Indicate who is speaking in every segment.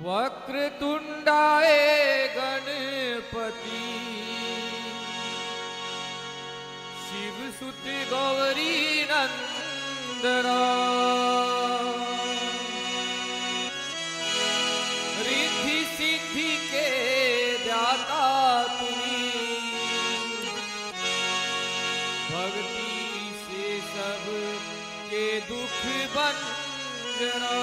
Speaker 1: वक्रतुंडाए गणपति शिवसुत गौरी नंदना रिद्धि सिद्धि के दाता तुम्ही भक्ति से सब के दुख भंजना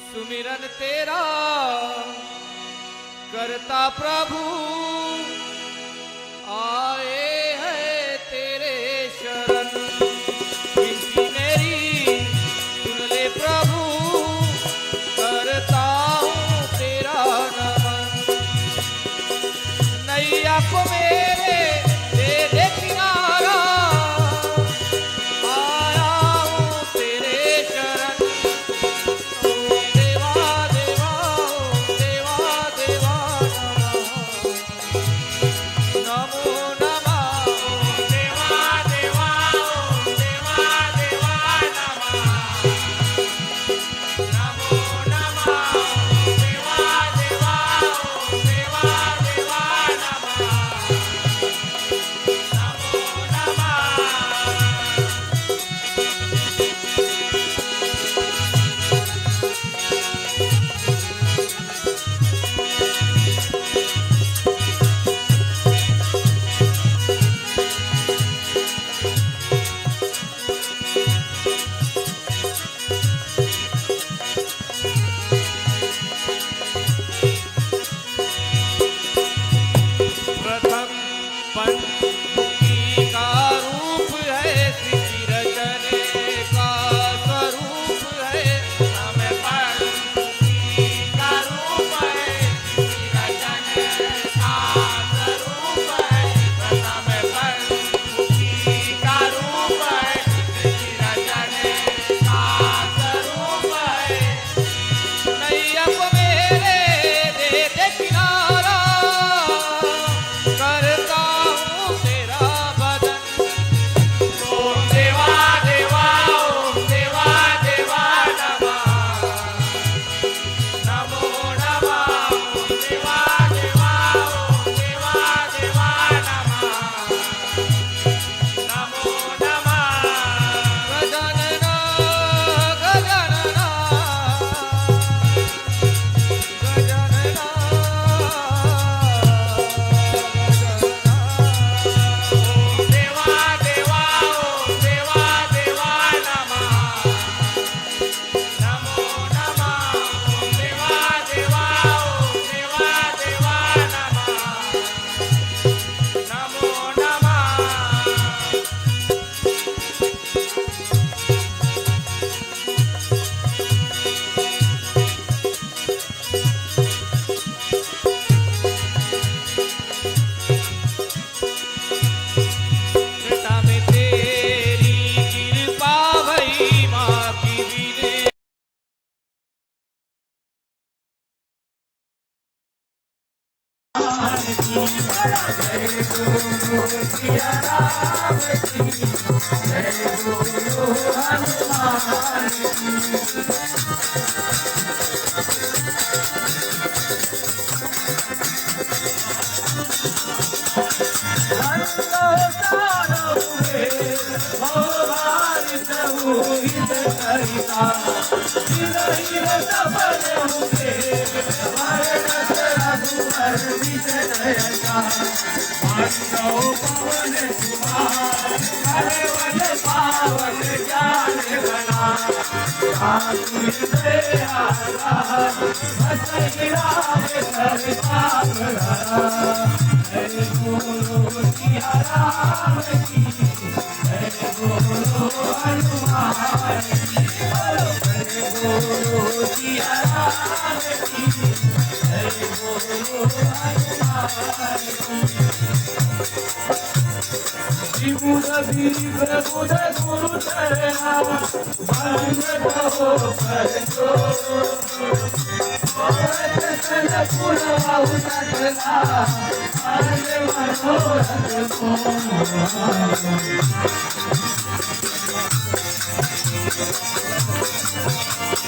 Speaker 1: सुमिरन तेरा करता प्रभु आए हैं तेरे शरण विनती मेरी सुन ले प्रभु करता हूँ तेरा नमन नैया को मेरे दे दे किनारा आया हूँ तेरे शरण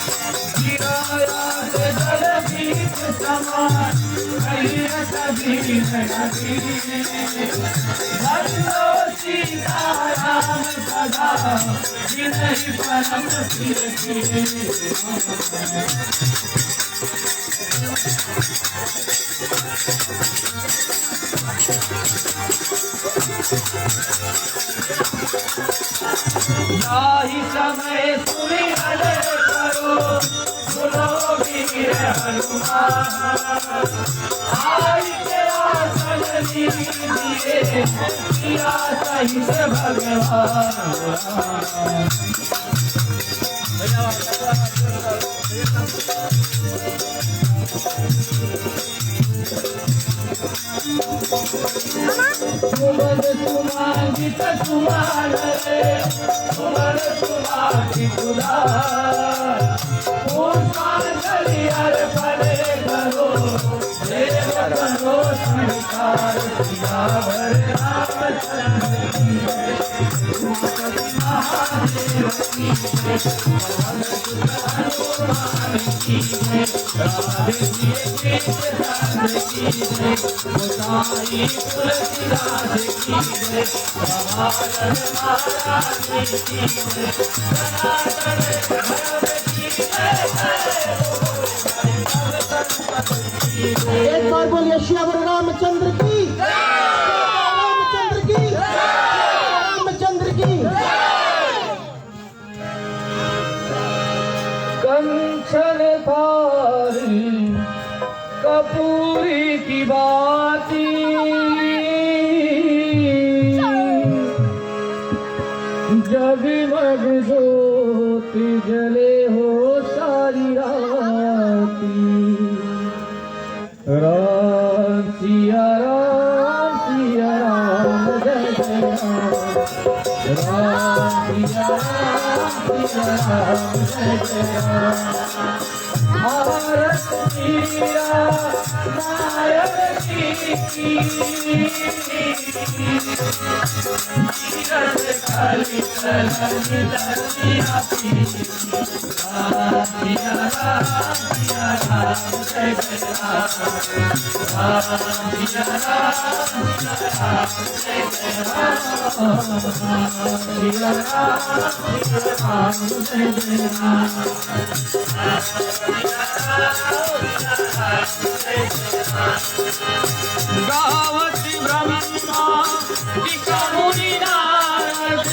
Speaker 1: गिराया के जल बीच समान कहीं कभी नहीं भलो सीताराम सदा जिन्हीं परम सिर की याही समय सुमिरन करो सुनो वीर हनुमान आई के आसन लीजिए किया सहित भगवान सुमन सुमांगित सुमान रे सुमन सुमांगित उदार पुष्पांजलि अर्पण करो देव करो स्वीकार सियावर रामचंद्र की महादेव की पवन सुत हनुमान की राधे जी चंद्र की गोसाई तुलसीदास की रामायण महारानी की सनातन धर्म की
Speaker 2: एक बार बोलिए श्यावर रामचंद्र की रामचंद्र की रामचंद्र की।
Speaker 1: कंचन थारी कपूरी की बाती जगमग ज्योति जले हो सारी राती राम सिया राम जय जय राम सिया राम जय जय भारत मीरा नायक की तीरथ खाली चलनी दरिया की राम सिया राम जय जय राम सिया राम जय जय राम सिया राम जय जय गावत ब्रह्मा मुनि नारद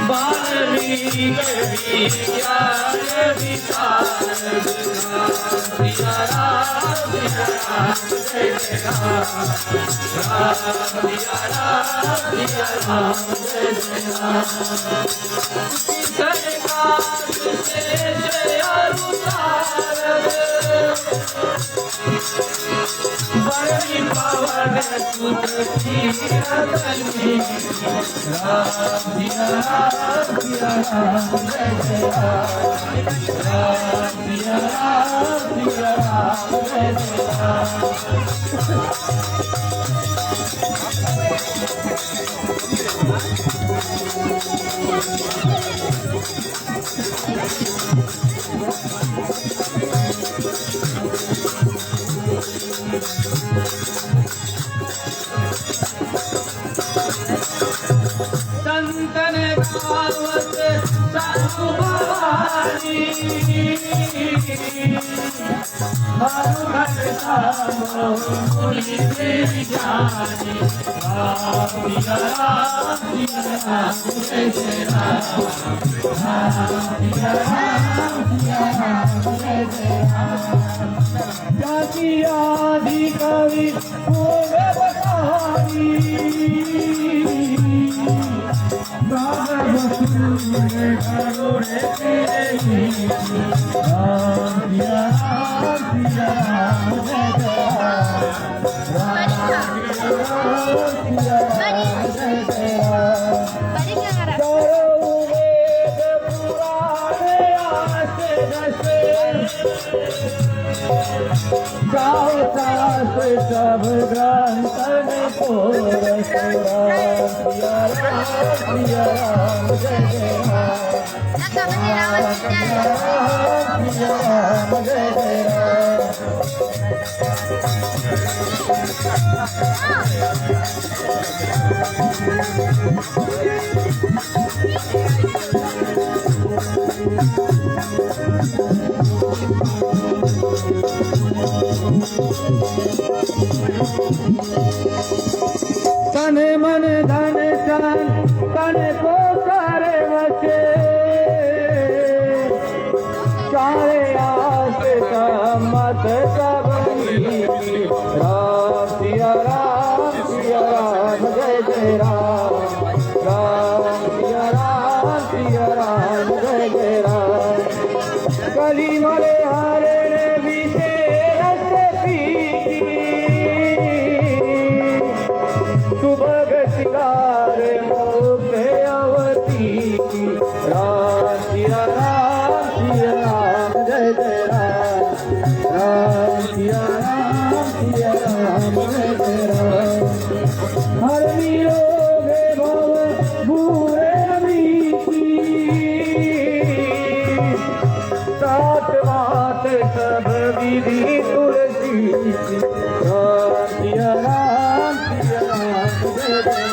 Speaker 1: बाल्मीकि ज्ञान विशारद सिया राम जय जय राम सिया राम जय जय राम सरकार से जय अवतार बड़ी पवन सुत तीरथ राम सिया राम जय जय राम सिया राम जय जय संतन गावत साधु भवानी हनुमत सामो मुनि देव जानी राम सिया राम जय जय राम सिया राम जय जय राम जाति आदि कवि होवे बखानी करोड़े तेरे राम सिया राम जय जय गाओ सास सब ग्रंथन को
Speaker 3: तन मन धन तन तन को सारे बचे चाहे आस मत सबनी राम सिया राम जय जय राम राम सिया राम जय जय राम कली मले हारे ने बीते रस्ते पीती सुबह सिंगार मुख अवती राम सिया राम जय जय राम सिया राम जय जय राम हर नीरोग भव भूरे मीठी सात मात सब विधि तुलसी राम सिया राम जय जय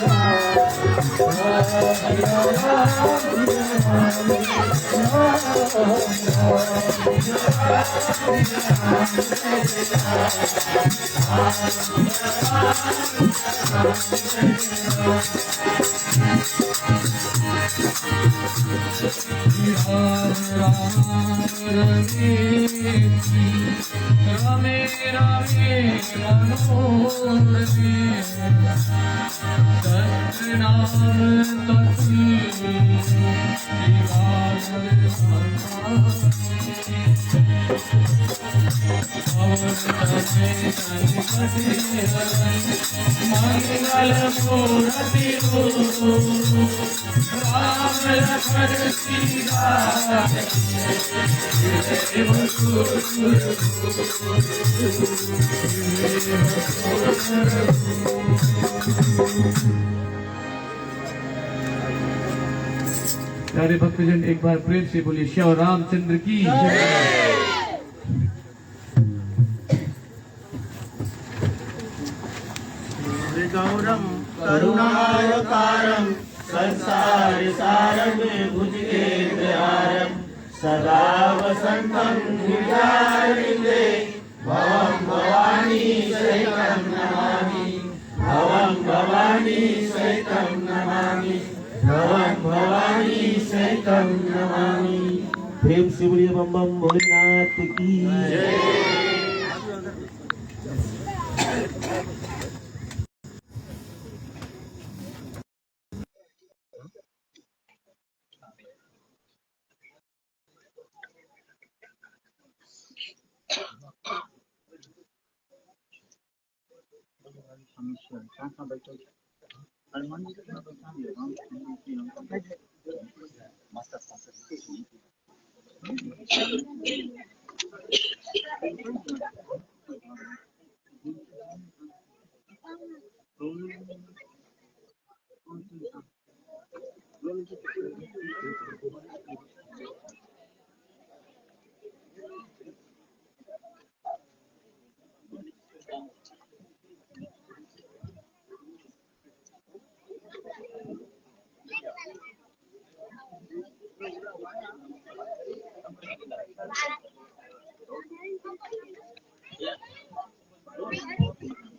Speaker 1: रमे रमे मनोरमे सतनाम तत्व मंगल मूर्ति राम लखन सीता
Speaker 3: प्यारे भक्तजन एक बार प्रेम से बोलिए श्री रामचंद्र की जय।
Speaker 2: गौरम करुणावतारम संसार सारम भुजगेन्द्रहारम सदा वसंतम हृदयारविंदे भवं भवानी सहितं नमामि भवं भवानी सहितं नमामि भवं भवानी सहितं नमामि। प्रेम से बोलिए बम बम भोलेनाथ की जय।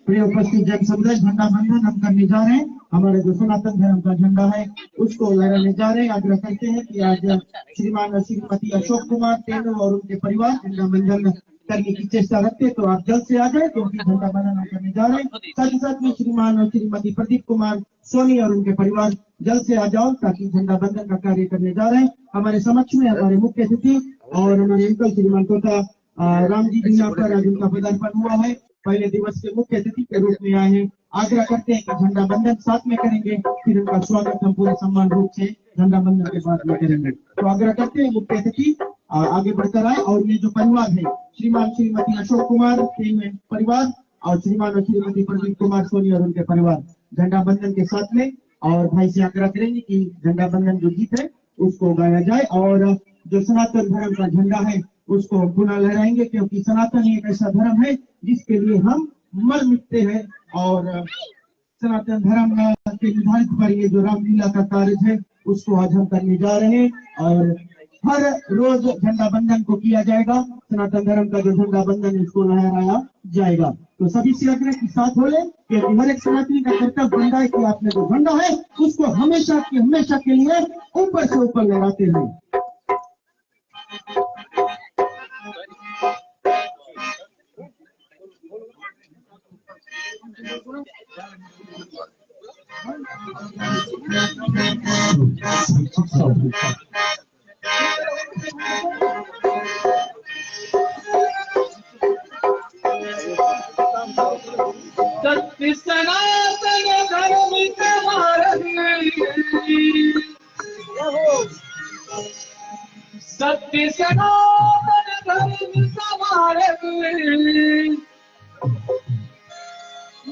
Speaker 2: प्रिय उपस्थित जन समुदाय, झंडा बंधन हम करने जा रहे हैं। हमारे जो सनातन धर्म का झंडा है उसको लहराने जा रहे हैं। आग्रह करते हैं कि आज श्रीमान और श्रीमती अशोक कुमार तेंदु और उनके परिवार झंडा बंधन करने की चेष्टा रखते तो आप जल्द से आ जाए, क्योंकि झंडा बंधन हम करने जा रहे हैं। साथ ही साथ में श्रीमान और श्रीमती प्रदीप कुमार सोनी और उनके परिवार जल्द से आ जाओ, ताकि झंडा बंधन का कार्य करने जा रहे हैं। हमारे समक्ष में हमारे मुख्य अतिथि और हमारे अंकल श्रीमान तथा राम जी जी पर आज उनका पदार्पण हुआ है। पहले दिवस के मुख्य अतिथि के रूप में आए हैं। आग्रह करते हैं कि झंडा बंधन साथ में करेंगे, फिर उनका स्वागत हम पूरे सम्मान रूप से झंडा बंधन के बाद में करेंगे। तो आग्रह करते हैं मुख्य अतिथि आगे बढ़कर आए और ये जो परिवार है श्रीमान श्रीमती अशोक कुमार परिवार और श्रीमान और श्रीमती प्रदीप कुमार सोनी और उनके परिवार झंडा बंधन के साथ में। और भाई से आग्रह करेंगे कि झंडा बंधन जो गीत है उसको गाया जाए और जो सनातन धर्म का झंडा है उसको पुनः लहराएंगे, क्योंकि सनातन एक ऐसा धर्म है जिसके लिए हम मर मिटते हैं। और सनातन धर्म के निर्धारित पर ये जो रामलीला का कार्य है उसको आज हम करने जा रहे हैं और हर रोज झंडा बंधन को किया जाएगा। सनातन धर्म का जो झंडा बंधन इसको लहराया जाएगा। तो सभी से आग्रह के साथ बोले कि हर एक सनातनी का कर्तव्य बनता है कि आपने जो झंडा है उसको हमेशा के लिए ऊपर से ऊपर लहराते हैं।
Speaker 1: सत्य सनातन धर्म सत्य सनातन धर्म समारक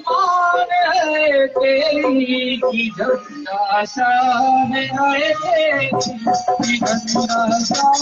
Speaker 1: मान है तेरी की झंडा शान है तेरी की झंडा शान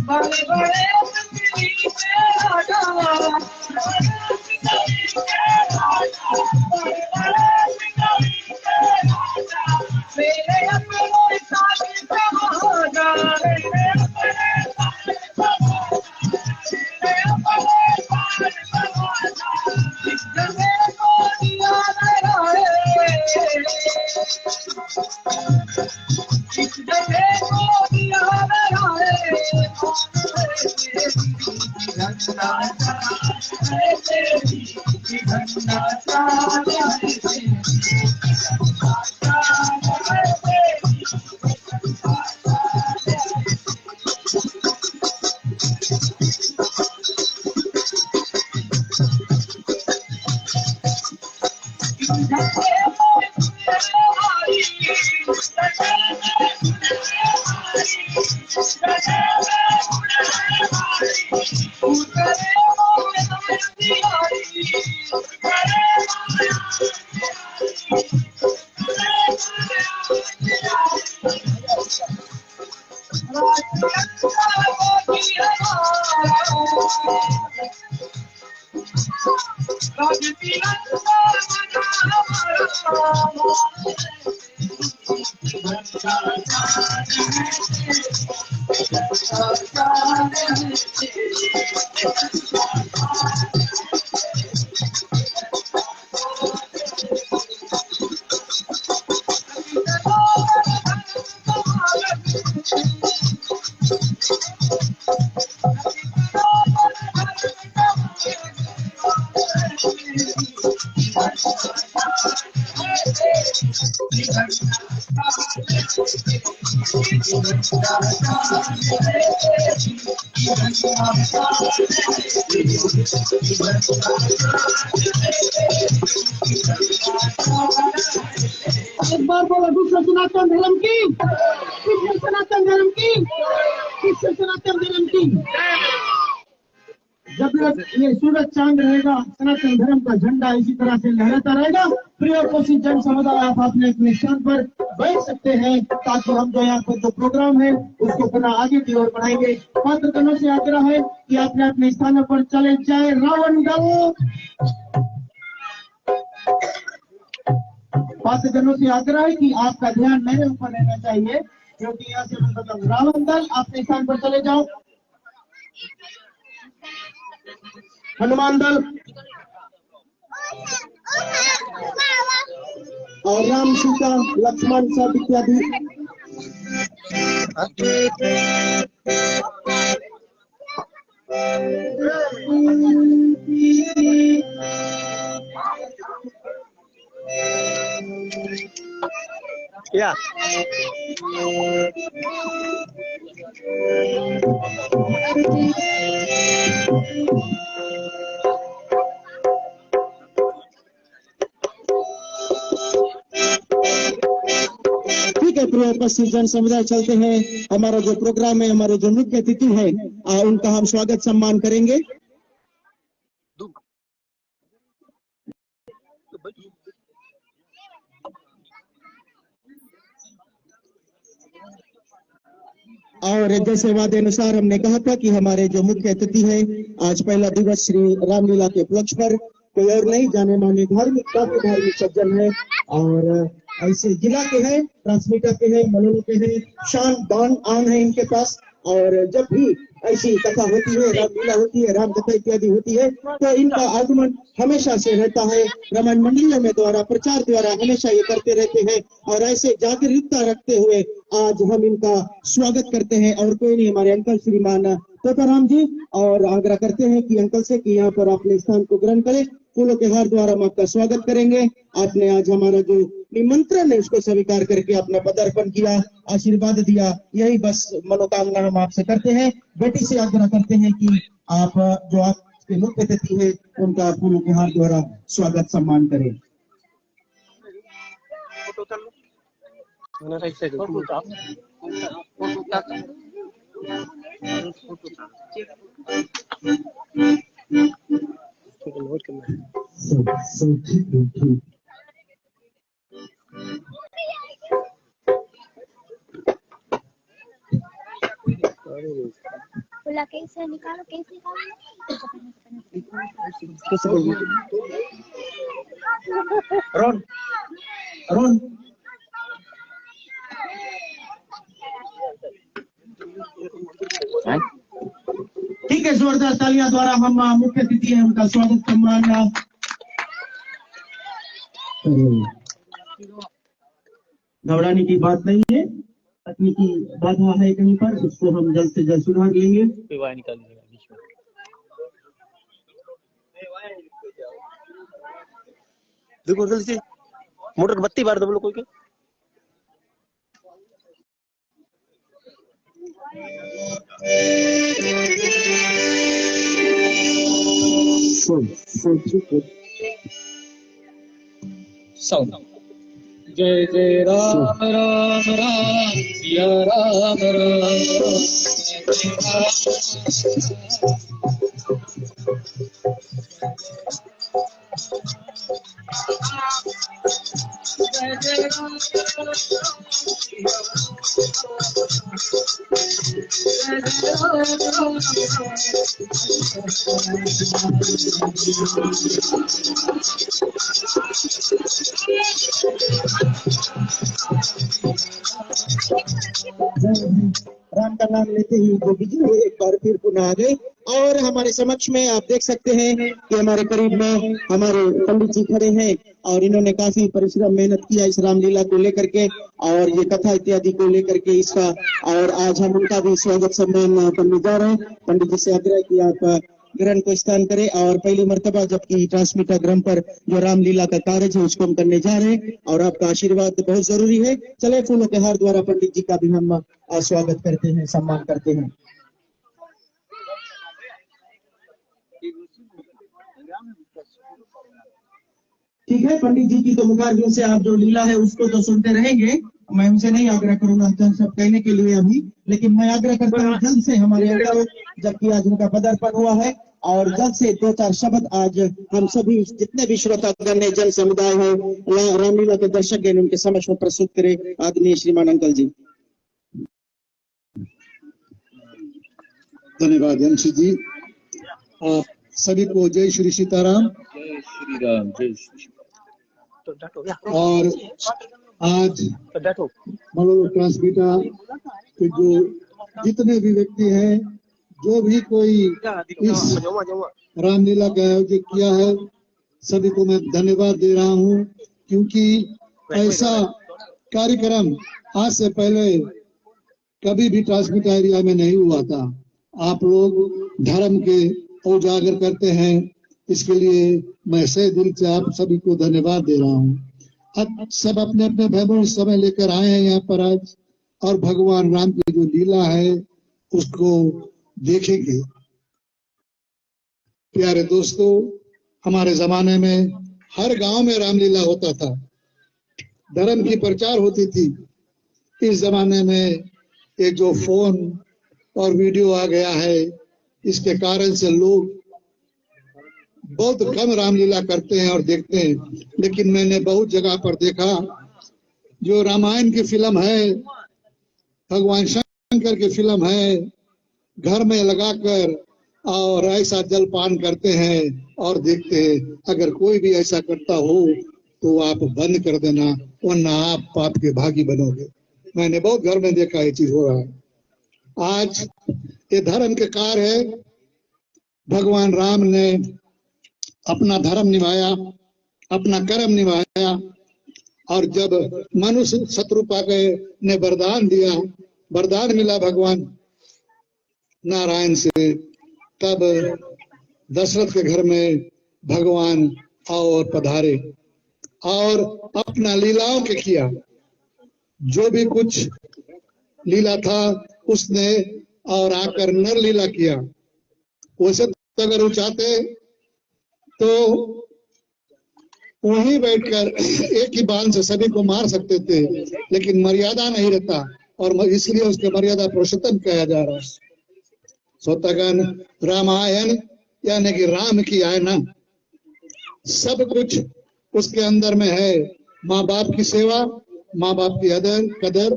Speaker 1: बड़े बड़े मंदिर पे राजा मेरे अपने साथी
Speaker 2: एक बार बोलो विश्व सनातन धर्म की, विश्व सनातन धर्म की, विश्व सनातन धर्म की। जब तक ये सूरज चांद रहेगा सनातन धर्म का झंडा इसी तरह से लहराता रहेगा। प्रिय उपस्थित जन समुदाय, आप अपने अपने स्थान पर बैठ सकते हैं ताकि हम जो यहाँ पर जो प्रोग्राम है उसको पुनः आगे की ओर बढ़ाएंगे। पात्रगणों से आग्रह है कि अपने अपने स्थानों पर चले जाए। रावण दल पात्रगणों से आग्रह है कि आपका ध्यान मेरे ऊपर रहना चाहिए क्योंकि यहाँ से मैं बताऊँ, रावण दल अपने स्थान पर चले जाओ। हनुमान दल और राम सीता लक्ष्मण सब इत्यादि।
Speaker 4: या
Speaker 2: ठीक है प्रिय उपस्थित जन समुदाय, चलते हैं। हमारा जो प्रोग्राम है, हमारे जो मुख्य अतिथि है, उनका हम स्वागत सम्मान करेंगे। और जैसे वादे अनुसार हमने कहा था कि हमारे जो मुख्य अतिथि है, आज पहला दिवस श्री रामलीला के उपलक्ष्य पर कोई और नहीं, जाने माने धार्मिक काफी धार्मिक सज्जन है और ऐसे जिला के हैं, ट्रांसमीटर के हैं, मनोन के हैं, शान दान आन है इनके पास। और जब भी ऐसी कथा होती है, रामलीला होती है, राम कथा इत्यादि होती है, तो इनका आगमन हमेशा से रहता है। रामायण मंडलियों में द्वारा प्रचार द्वारा हमेशा ये करते रहते हैं और ऐसे जागरूकता रखते हुए आज हम इनका स्वागत करते हैं। और कोई नहीं, हमारे अंकल श्रीमान तोताराम जी, और आग्रह करते हैं कि अंकल से कि यहाँ पर अपने स्थान को ग्रहण करें। फूलों के हार द्वारा हम आपका स्वागत करेंगे। आपने आज हमारा जो निमंत्रण है उसको स्वीकार करके अपना पदार्पण किया, आशीर्वाद दिया, यही बस मनोकामना हम आपसे करते हैं। बेटी से आग्रह करते हैं कि आप जो आपके मुख्य अतिथि है उनका फूलों के हार द्वारा स्वागत सम्मान करें।
Speaker 5: बोला कैसे निकालो, कैसे
Speaker 2: रोन रोन ठीक है, जोरदार तालियां द्वारा हम मुख्य अतिथि हैं उनका स्वागत सम्मान। घबराने की बात नहीं है, तकनीकी बाधा है कहीं पर, उसको हम जल्द से जल्द सुधार लेंगे।
Speaker 4: देखो जल्दी से मोटर की बत्ती बार दो बोलो कोई के।
Speaker 1: जय जय राम राम राम सिया राम राम जय जय राम
Speaker 2: राम का नाम लेते ही वो बिजली एक बार फिर पुनः आ गई। और हमारे समक्ष में आप देख सकते हैं कि हमारे करीब में हमारे पंडित जी खड़े हैं और इन्होंने काफी परिश्रम मेहनत किया इस रामलीला को लेकर के और ये कथा इत्यादि को लेकर के इसका। और आज हम उनका भी स्वागत सम्मान करने जा रहे हैं। पंडित जी से आग्रह कि आप ग्रहण को स्थान करें और पहली मर्तबा जबकि ट्रांसमीटर ग्रह पर जो रामलीला का कार्य है उसको हम करने जा रहे हैं और आपका आशीर्वाद बहुत जरूरी है। चले फूलों के हार द्वारा पंडित जी का भी हम स्वागत करते हैं, सम्मान करते हैं। ठीक है, पंडित जी की तो मुखारबिंद से आप जो लीला है उसको तो सुनते रहेंगे। मैं उनसे नहीं आग्रह करूंगा चंद सब कहने के लिए अभी, लेकिन मैं आग्रह करता हूँ जल्द से हमारे अंदर, जबकि आज उनका पदार्पण हुआ है, और जल्द से दो चार शब्द आज हम सभी जितने भी श्रोतागण है, जन समुदाय है, रामलीला के दर्शक है, उनके समक्ष में प्रस्तुत करे आदरणीय श्रीमान अंकल जी।
Speaker 6: धन्यवाद अंशी जी। आप सभी को जय श्री सीताराम।
Speaker 3: जय श्री राम, जय श्री।
Speaker 6: और आज
Speaker 4: बैठो।
Speaker 6: मनोरम ट्रांसमीटा के जो जितने भी व्यक्ति हैं, जो भी कोई इस रामलीला का आयोजन किया है, सभी को मैं धन्यवाद दे रहा हूँ, क्योंकि ऐसा कार्यक्रम आज से पहले कभी भी ट्रांसमीटा एरिया में नहीं हुआ था। आप लोग धर्म के उजागर करते हैं, इसके लिए मैं सही दिल से आप सभी को धन्यवाद दे रहा हूँ। अब सब अपने अपने वैभव समय लेकर आए हैं यहाँ पर आज, और भगवान राम की जो लीला है उसको देखेंगे। प्यारे दोस्तों, हमारे जमाने में हर गांव में रामलीला होता था, धर्म की प्रचार होती थी। इस जमाने में एक जो फोन और वीडियो आ गया है, इसके कारण से लोग बहुत कम रामलीला करते हैं और देखते हैं। लेकिन मैंने बहुत जगह पर देखा, जो रामायण की फिल्म है, भगवान शंकर की फिल्म है, घर में लगाकर और ऐसा जलपान करते हैं और देखते हैं। अगर कोई भी ऐसा करता हो तो आप बंद कर देना, वरना आप पाप के भागी बनोगे। मैंने बहुत घर में देखा ये चीज हो रहा है। आज ये धर्म के कार्य है। भगवान राम ने अपना धर्म निभाया, अपना कर्म निभाया, और जब मनुष्य शत्रुपा ने वरदान दिया, वरदान मिला भगवान नारायण से, तब दशरथ के घर में भगवान और पधारे और अपना लीलाओं के किया। जो भी कुछ लीला था उसने और आकर नर लीला किया। वैसे तो अगर वो चाहते तो वहीं बैठकर एक ही बाण से सभी को मार सकते थे, लेकिन मर्यादा नहीं रहता, और इसलिए उसके मर्यादा पुरुषोत्तम कहा जा रहा है। स्वतगन रामायण यानी कि राम की आयना, सब कुछ उसके अंदर में है। माँ बाप की सेवा, माँ बाप की कदर,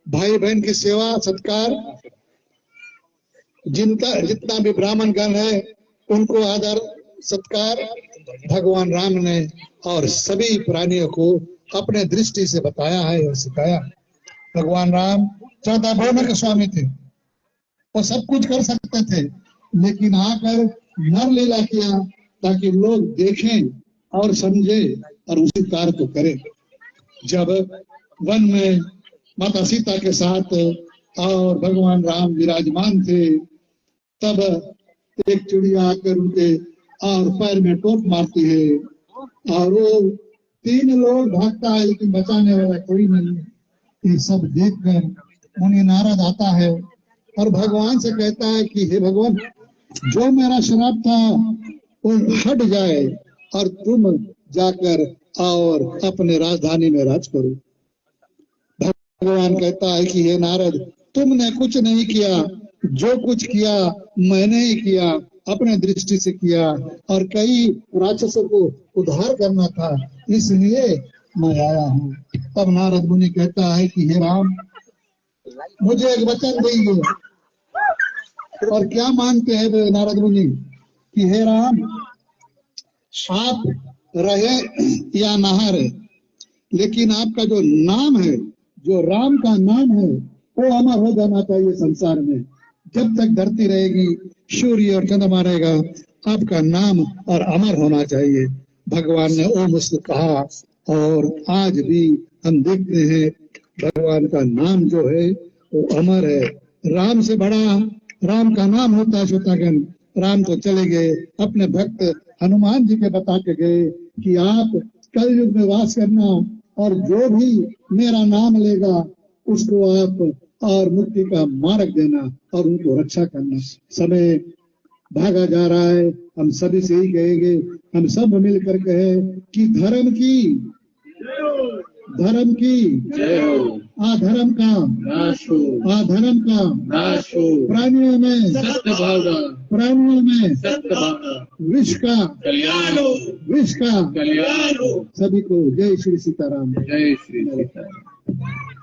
Speaker 6: भाई बहन की सेवा सत्कार, जितना भी ब्राह्मण गण है उनको आदर सत्कार भगवान राम ने और सभी प्राणियों को अपने दृष्टि से बताया है और सिखाया। भगवान राम 14 भुवन के स्वामी थे, वो सब कुछ कर सकते थे, लेकिन आकर नर लीला किया ताकि लोग देखें और समझे और उसी कार्य को करें। जब वन में माता सीता के साथ और भगवान राम विराजमान थे, तब एक चिड़िया आकर उनके और पैर में टोप मारती है, और वो 3 लोग भागता है, लेकिन बचाने वाला कोई नहीं है। ये सब देखकर उन्हें नारद आता है और भगवान से कहता है कि हे भगवान, जो मेरा श्राप था वो हट जाए और तुम जाकर और अपने राजधानी में राज करो। भगवान कहता है कि हे नारद, तुमने कुछ नहीं किया, जो कुछ किया मैंने ही किया, अपने दृष्टि से किया, और कई राक्षसों को उद्धार करना था, इसलिए मैं आया हूँ। तब नारद मुनि कहता है कि हे राम, मुझे एक वचन दीजिए। और क्या मानते हैं नारद मुनि कि हे राम, आप रहे या ना रहे, लेकिन आपका जो नाम है, जो राम का नाम है, वो अमर हो जाना चाहिए संसार में। जब तक धरती रहेगी, सूर्य और चंद्रमा रहेगा, आपका नाम और अमर होना चाहिए। भगवान ने ओम उसको कहा, और आज भी हम देखते हैं भगवान का नाम जो है वो अमर है। राम से बड़ा राम का नाम होता है श्रोतागण। राम तो चले गए, अपने भक्त हनुमान जी के बता के गए कि आप कलयुग में वास करना, और जो भी मेरा नाम लेगा उसको आप और मुक्ति का मार्ग देना और उनको रक्षा करना। समय भागा जा रहा है, हम सभी से ही कहेंगे, हम सब मिलकर कहे कि धर्म की अधर्म का नाश हो, अधर्म का नाश हो, प्राणियों में सत्य भावना, प्राणियों में सत्य भावना, विश्व का कल्याण हो, विश्व का कल्याण हो। सभी को जय श्री सीताराम, जय श्री सीताराम।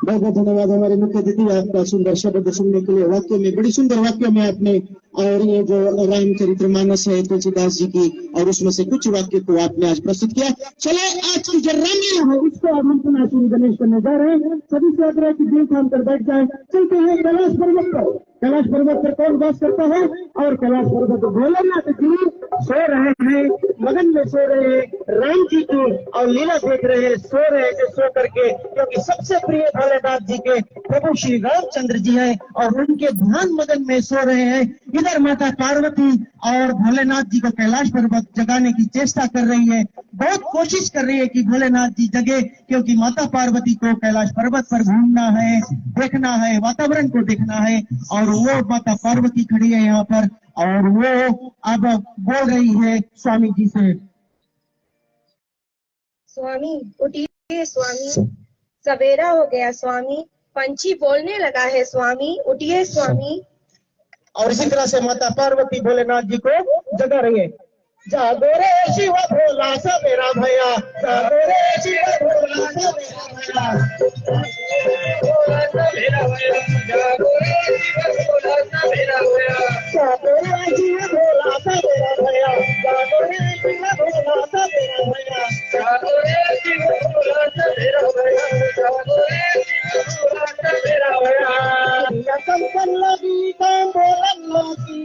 Speaker 2: बहुत बहुत धन्यवाद हमारे मुख्य अतिथि, आपका सुंदर शब्द सुनने के लिए। वाक्य में बड़ी सुंदर वाक्य में आपने और ये जो रामचरितमानस है तुलसीदास जी की, और उसमें से कुछ वाक्य को आपने आज प्रस्तुत किया। चले आज की जो रामलीला है उसको अब हम पुनः श्री गणेश करने जा रहे हैं। सभी से आग्रह की दिल थाम कर बैठ जाए। चलते हैं कैलाश पर्वत पर। कैलाश पर्वत पर कौन वास करता है? और कैलाश पर्वत पर भोलेनाथ जी सो रहे हैं, मगन में सो रहे हैं, राम जी की और लीला देख रहे हैं, सो रहे हैं सो करके, क्योंकि सबसे प्रिय भोलेनाथ जी के प्रभु श्री रामचंद्र जी हैं और उनके ध्यान मगन में सो रहे हैं। इधर माता पार्वती और भोलेनाथ जी को कैलाश पर्वत जगाने की चेष्टा कर रही है, बहुत कोशिश कर रही है कि भोलेनाथ जी जगे, क्योंकि माता पार्वती को कैलाश पर्वत पर घूमना है, देखना है, वातावरण को देखना है। और वो माता पार्वती खड़ी है यहाँ पर और वो अब बोल रही है स्वामी जी से,
Speaker 7: स्वामी उठिए स्वामी, सवेरा हो गया स्वामी, पंछी बोलने लगा है स्वामी, उठिए स्वामी।
Speaker 2: और इसी तरह से माता पार्वती भोलेनाथ जी को जगा रही है। जागो रे शिव भोला सवेरा भैया, जागो रे शिव भोला सवेरा भैया, जागो रे शिव भोला सवेरा भैया, जागो रे शिव भोला सवेरा भैया, जागो रे शिव भोला सवेरा भैया, जागो रे शिव भोला सवेरा भैया, जागो रे शिव भोला सवेरा भैया। चिड़िया कंकन लगी काम बोलन लगी,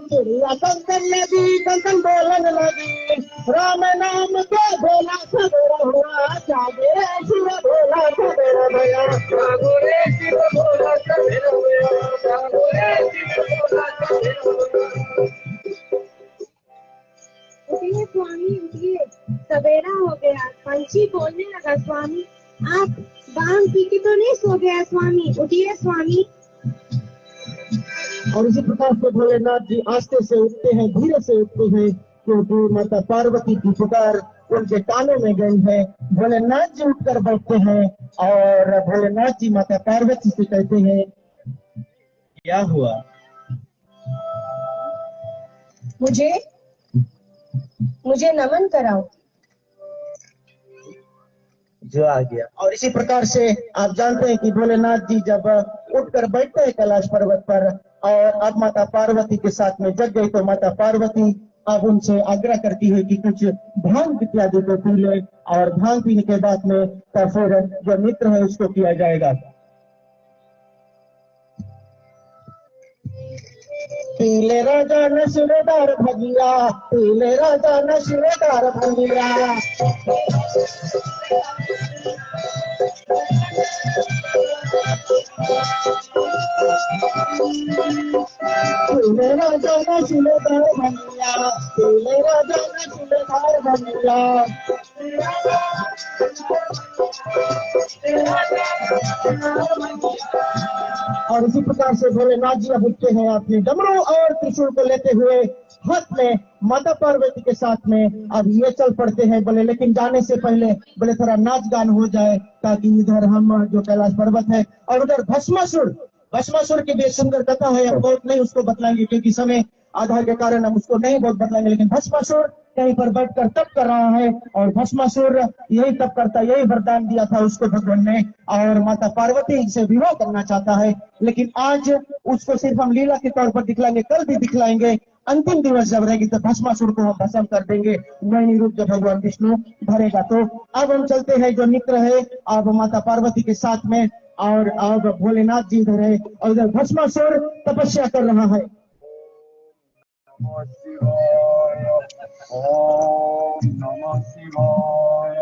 Speaker 2: चिड़िया कंकन लगी कंकन बोलन लगी, राम नाम को भोला सवेरा हुआ, जागे रे शिव भोला सवेरा भैया, जागो रे शिव भोला सवेरा भैया, जागो रे शिव भोला सवेरा भैया।
Speaker 7: उठिए स्वामी उठिए, सवेरा हो गया, पंछी बोलने लगा स्वामी, आप बांग पी के तो नहीं सो गया स्वामी, उठिए स्वामी।
Speaker 2: और इसी प्रकार से भोलेनाथ जी आस्ते से उठते हैं, धीरे से उठते हैं, क्योंकि माता पार्वती की पुकार उनके कानों में गई है। भोलेनाथ जी उठकर बैठते हैं और भोलेनाथ जी माता पार्वती से कहते हैं, क्या हुआ?
Speaker 7: मुझे नमन कराओ।
Speaker 2: जो आ गया। और इसी प्रकार से आप जानते हैं कि भोलेनाथ जी जब उठकर बैठते हैं कैलाश पर्वत पर और अब माता पार्वती के साथ में जग गई, तो माता पार्वती अब उनसे आग्रह करती है कि कुछ भांग इत्यादि को पी ले, और भांग पीने के बाद में तो फिर जो नृत्य है उसको किया जाएगा। पीले राजा नशेदार भगिया, पीले राजा नशेदार भगिया, पीले राजा नशेदार भगिया, पीले राजा नशेदार भगिया। और इसी प्रकार से भोलेनाथ जी अब उठते हैं अपने डमरू और त्रिशूल को लेते हुए हाथ में, माता पार्वती के साथ में अब ये चल पड़ते हैं। बोले लेकिन जाने से पहले बोले थोड़ा नाच गान हो जाए, ताकि इधर हम जो कैलाश पर्वत है और उधर भस्मासुर की भी सुंदर कथा है, हम बहुत नहीं उसको बतलाएंगे क्योंकि समय आधार के कारण हम उसको नहीं बहुत बतलाएंगे। लेकिन भस्मासुर कहीं पर बैठकर तप कर रहा है और भस्मासुर यही तप करता, यही वरदान दिया था उसको भगवान ने, और माता पार्वती से विवाह करना चाहता है। लेकिन आज उसको सिर्फ हम लीला के तौर पर दिखलाएंगे, कल भी दिखलाएंगे। अंतिम दिवस जब रहेगी तो भस्मासुर को हम भस्म कर देंगे, नैनी रूप जब भगवान विष्णु धरेगा। तो अब हम चलते हैं जो नृत्य है अब माता पार्वती के साथ में, और अब भोलेनाथ जी इधर है और इधर भस्मासुर तपस्या कर रहा है।
Speaker 8: ओम नमः शिवाय,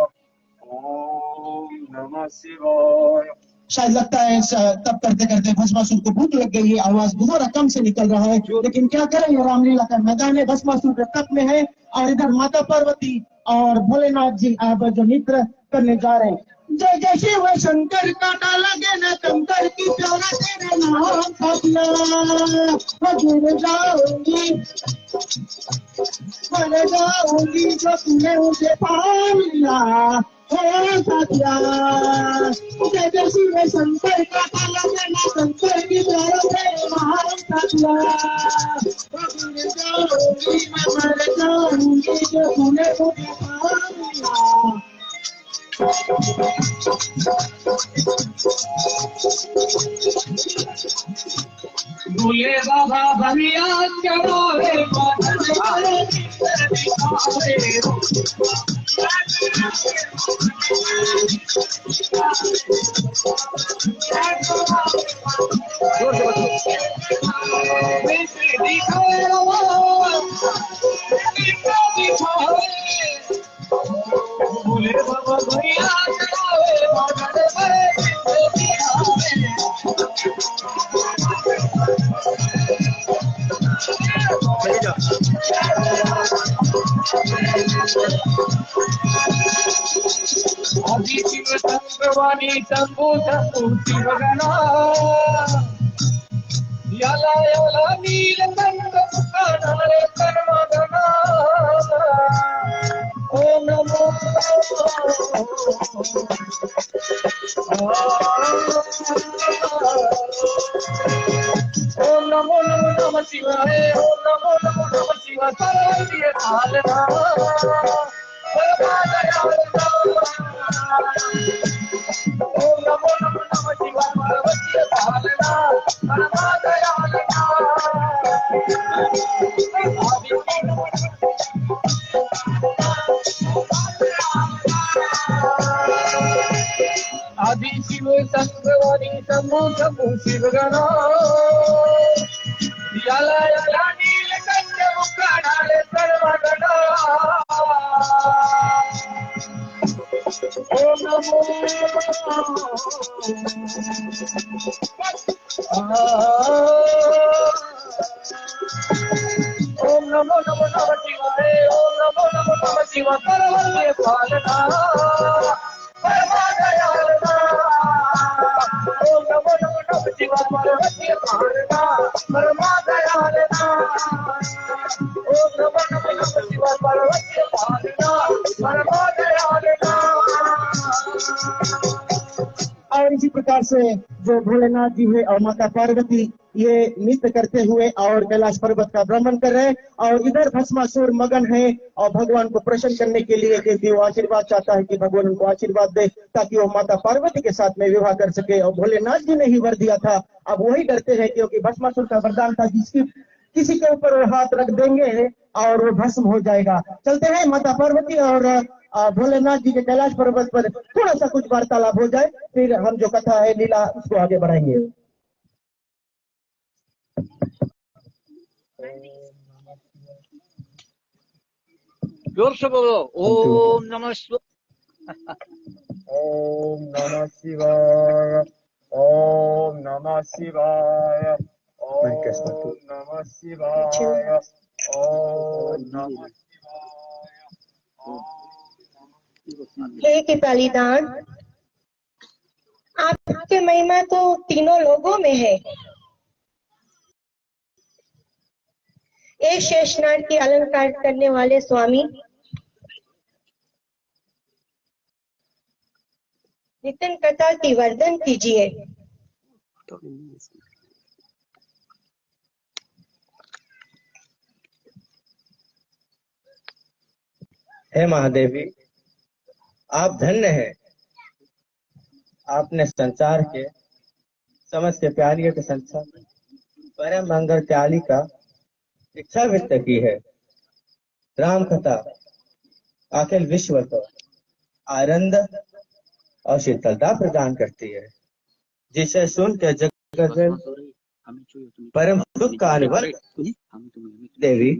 Speaker 8: ओम नमः शिवाय।
Speaker 2: शायद लगता है तब करते करते भस्मासुर को भूख लग गई है, आवाज बहुत रकम से निकल रहा है, लेकिन क्या करें, ये रामलीला का मैदान है, भस्मासुर के तप में है। और इधर माता पार्वती और भोलेनाथ जी अब जो नृत्य करने जा रहे हैं। जय जय शिव शंकर काटा लगे न कंकर की प्यारा तेरे नाम सपना गिर जाऊंगी मर जाऊंगी जो तूने मुझे पाल लिया हो सतिया। जय जय शिव शंकर काटा लगे न कंकर की प्यारा तेरे नाम सपना गिर जाऊंगी मैं मर जाऊंगी जो तूने मुझे पाल लिया।
Speaker 1: भोले बाबा भैया चढ़ावे मदन वाले दिखावे भोले बाबा भैया चढ़ावे मदन वाले आदि शिव संगवानी शंभु शंभु शिवगणा याला याला नीलकंठ मुखानाले सर्वगणा ओम नमो ओम नमो नमो नमः शिवाय ओम नमो नमो नमः शिवाय सर्वदिए पालना ओम नमो नमो नमः शिवाय पार्वती पालना परमा दयालना आदि शिव संगवानी शंभु शंभु शिवगणा याला याला नीलकंठ मुखानाले सर्वगणा ओम नमो ओम नमो नमो नमः शिवाय ओम नमो नमो नमः शिवाय सर्वदिए पालना परमा दयालना ओम नमो नमो नमः शिवाय सर्वदिए पालना परमा दयालना ओम नमो नमो नमः शिवाय सर्वदिए पालना परमा दयालना।
Speaker 2: और इसी प्रकार से जो भोलेनाथ जी है और माता पार्वती ये नृत्य करते हुए और कैलाश पर्वत का भ्रमण कर रहे हैं और इधर भस्मासुर मगन है और भगवान को प्रसन्न करने के लिए क्योंकि वो आशीर्वाद चाहता है कि भगवान उनको आशीर्वाद दे ताकि वो माता पार्वती के साथ में विवाह कर सके और भोलेनाथ जी ने ही वर दिया था। अब वही डरते हैं क्योंकि भस्मासुर का वरदान था जिसकी किसी के ऊपर वो हाथ रख देंगे और वो भस्म हो जाएगा। चलते हैं माता पार्वती और भोलेनाथ जी के कैलाश पर्वत पर थोड़ा सा कुछ वार्तालाप हो जाए फिर हम जो कथा है लीला उसको आगे बढ़ाएंगे।
Speaker 4: जोर से बोलो ओम नमः
Speaker 8: ओम नमः शिवाय ओम नमः शिवाय ओम नमः शिवाय ओम नमः
Speaker 7: हे कृपालीदान, आपके महिमा तो तीनों लोगों में है। एक शेषनाग की अलंकार करने वाले स्वामी नितिन कथा की वर्णन कीजिए।
Speaker 9: हे महादेवी, आप धन्य हैं। आपने संसार के समस्त प्यारियों के संसार परम मंगल त्याली का इच्छा व्यक्त की है। राम कथा अखिल विश्व को आनंद और शीतलता प्रदान करती है, जिसे सुन के जगत परम सुख का अनुभव। देवी,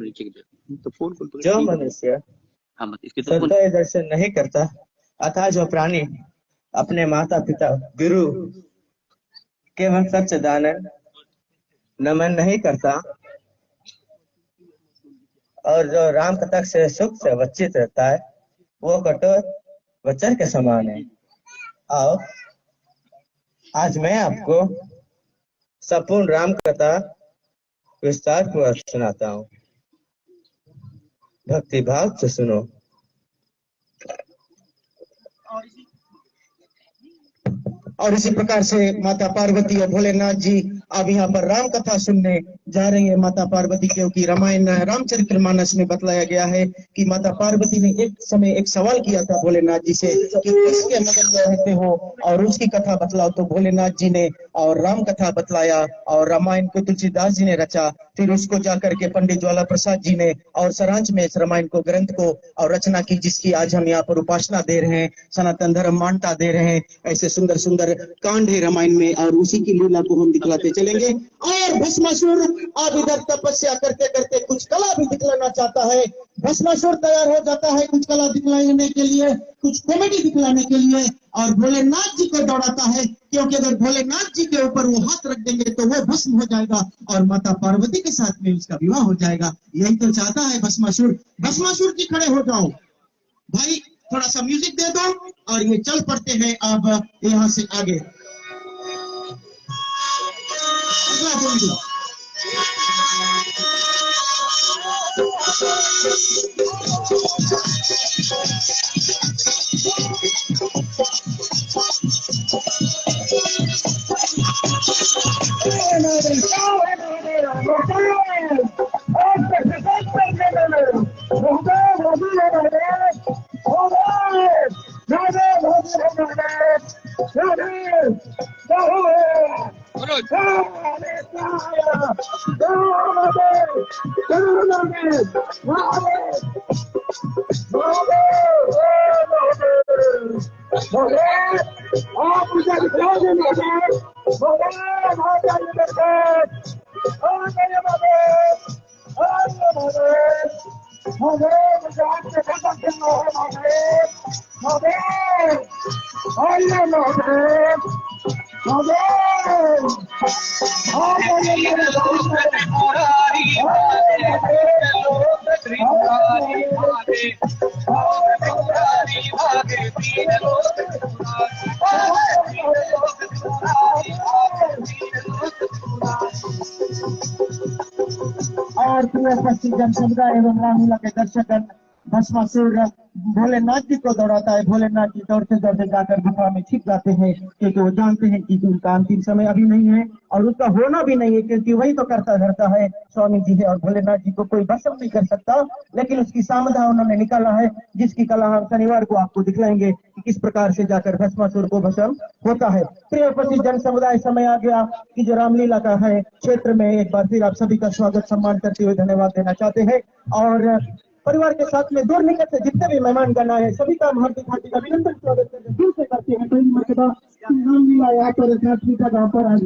Speaker 9: जो मनुष्य सत्य दर्शन नहीं करता अतः जो प्राणी अपने माता पिता गुरु केवल सच्चिदानंद नमन नहीं करता और जो राम कथा से सुख से वंचित रहता है वो कठोर वचन के समान है। आओ आज मैं आपको संपूर्ण राम कथा विस्तार पूर्वक सुनाता हूँ। भक्ति भाव से सुनो। और इसी प्रकार से माता पार्वती और भोलेनाथ जी अब यहाँ पर राम कथा सुनने जा रही है माता पार्वती, क्योंकि रामायण रामचरितमानस में बतलाया गया है कि माता पार्वती ने एक समय एक सवाल किया था भोलेनाथ जी से कि किसके मदद में रहते हो और उसकी कथा बतलाओ। तो भोलेनाथ जी ने और राम कथा बतलाया और रामायण को तुलसीदास जी ने रचा। फिर उसको जाकर के पंडित ज्वाला प्रसाद जी ने और सरांच में इस रामायण को ग्रंथ को और रचना की, जिसकी आज हम यहाँ पर उपासना दे रहे हैं, सनातन धर्म मान्यता दे रहे हैं। ऐसे सुंदर सुंदर कांड है रामायण में और उसी की लीला को हम दिखलाते चलेंगे। और भस्मासुर अब इधर तपस्या करते करते कुछ कला भी दिखलाना चाहता है। भस्मासुर तैयार हो जाता है कुछ कला दिखलाने के लिए, कुछ कॉमेडी दिखलाने के लिए, और भोलेनाथ जी को दौड़ाता है, क्योंकि अगर भोलेनाथ जी के ऊपर वो हाथ रख देंगे तो वो भस्म हो जाएगा और माता पार्वती के साथ में उसका विवाह हो जाएगा। यही तो चाहता है भस्मासुर। भस्मासुर जी खड़े हो जाओ भाई, थोड़ा सा म्यूजिक दे दो और ये चल पड़ते हैं अब यहाँ से आगे। अगला बोल दो। और पूरे उपस्थित जन समुदाय एवं रामलीला के दर्शकगण, भस्मासुर भोलेनाथ जी को दौड़ाता है। भोलेनाथ जी दौड़ते दौड़ते जाकर गुफा में छिप जाते हैं, क्योंकि वो जानते हैं कि उनका अंतिम समय अभी नहीं है और उसका होना भी नहीं है, क्योंकि वही तो करता धरता है स्वामी जी है और भोलेनाथ जी को कोई भस्म नहीं कर सकता। लेकिन उसकी सामधा उन्होंने निकाला है, जिसकी कला हम शनिवार को आपको दिखलाएंगे कि किस प्रकार से जाकर भस्मासुर को भस्म होता है। प्रिय उपस्थित जन समुदाय, समय आ गया कि जो रामलीला का है क्षेत्र में एक बार फिर आप सभी का स्वागत सम्मान करते हुए धन्यवाद देना चाहते हैं और परिवार के साथ में दूर निकट से जितने भी मेहमान गण आए सभी का हम हार्दिक हार्दिक अभिनंदन स्वागत करते दिल से करते हैं। पहली मर्तबा रामलीला यहाँ पर जहाँ पर आज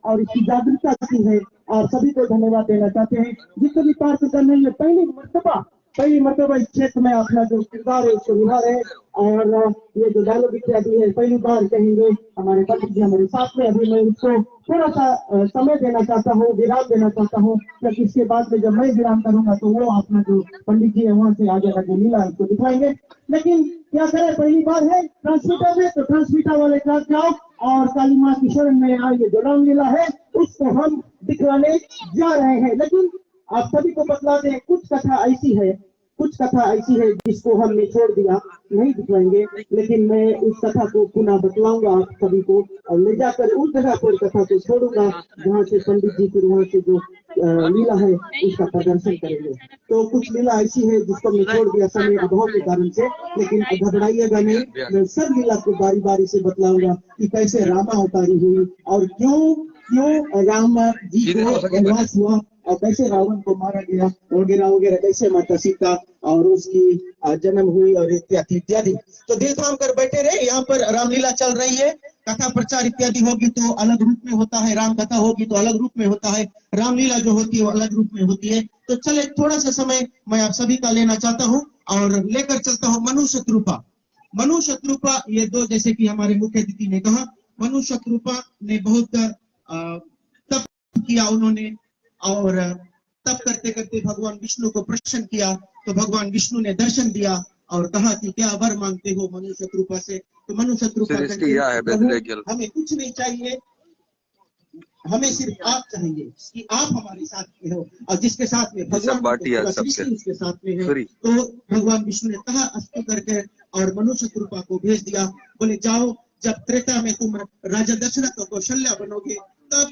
Speaker 9: और इसकी जागरूकता की है और सभी को धन्यवाद देना चाहते हैं। जितने भी पार्षद करने में पहली मर्तबा इस क्षेत्र में अपना जो किरदार है उसको निभा रहे और ये जो डायलॉग इत्यादि है पहली बार कहेंगे हमारे पंडित जी हमारे साथ में। अभी मैं उसको थोड़ा सा समय देना चाहता हूँ, विराम देना चाहता हूँ, क्योंकि इसके बाद में जब मैं विराम करूंगा तो वो अपना जो पंडित जी है वहां से आगे का जो लीला उसको दिखाएंगे। लेकिन क्या करें, पहली बार है ट्रांसमीटर में, तो ट्रांसमीटर वाले क्लास जाओ और काली माँ की शरण में ये जो रामलीला है उसको हम दिखलाने जा रहे हैं। लेकिन आप सभी को बतला दें, कुछ कथा ऐसी है जिसको हमने छोड़ दिया, नहीं दिखलाएंगे, लेकिन मैं उस कथा को पुनः बतलाऊंगा आप सभी को और ले जाकर उस जगह पर कथा को छोड़ूंगा जहाँ से पंडित जी फिर वहाँ से जो लीला है उसका प्रदर्शन करेंगे। तो कुछ लीला ऐसी है जिसको हमने छोड़ दिया समय अभाव के कारण से, लेकिन घबराइएगा नहीं, मैं सब लीला को बारी बारी से बतलाऊंगा कि कैसे रामा अवतारी हुई और क्यों राम जी को वनवास हुआ और कैसे रावण को मारा गया वगैरह वगैरह, कैसे माता सीता और उसकी जन्म हुई और इत्यादि इत्यादि। तो दिल थाम कर बैठे रहे, यहाँ पर रामलीला चल रही है, कथा प्रचार इत्यादि होगी तो अलग रूप में होता है, राम कथा होगी तो अलग रूप में होता है, रामलीला जो होती है वो अलग रूप में होती है। तो चले थोड़ा सा समय मैं आप सभी का लेना चाहता हूँ और लेकर चलता हूँ मनु शत्रुपा। मनु शत्रुपा ये दो, जैसे कि हमारे मुख्य अतिथि ने कहा, मनु शत्रुपा ने बहुत तप किया उन्होंने और तप करते करते भगवान विष्णु को प्रसन्न किया। तो भगवान विष्णु ने दर्शन दिया और कहा कि क्या वर मांगते हो मनु शत्रुपा से। तो मनु शत्रुपा हमें कुछ नहीं चाहिए, हमें सिर्फ आप चाहिए कि आप हमारे साथ में हो और जिसके साथ में भगवान उसके साथ में है। तो भगवान विष्णु ने कहा अस्तु करके और मनु शत्रुपा को भेज दिया, बोले जाओ
Speaker 2: जब त्रेता में तुम राजा दशरथ और कौशल्या बनोगे तब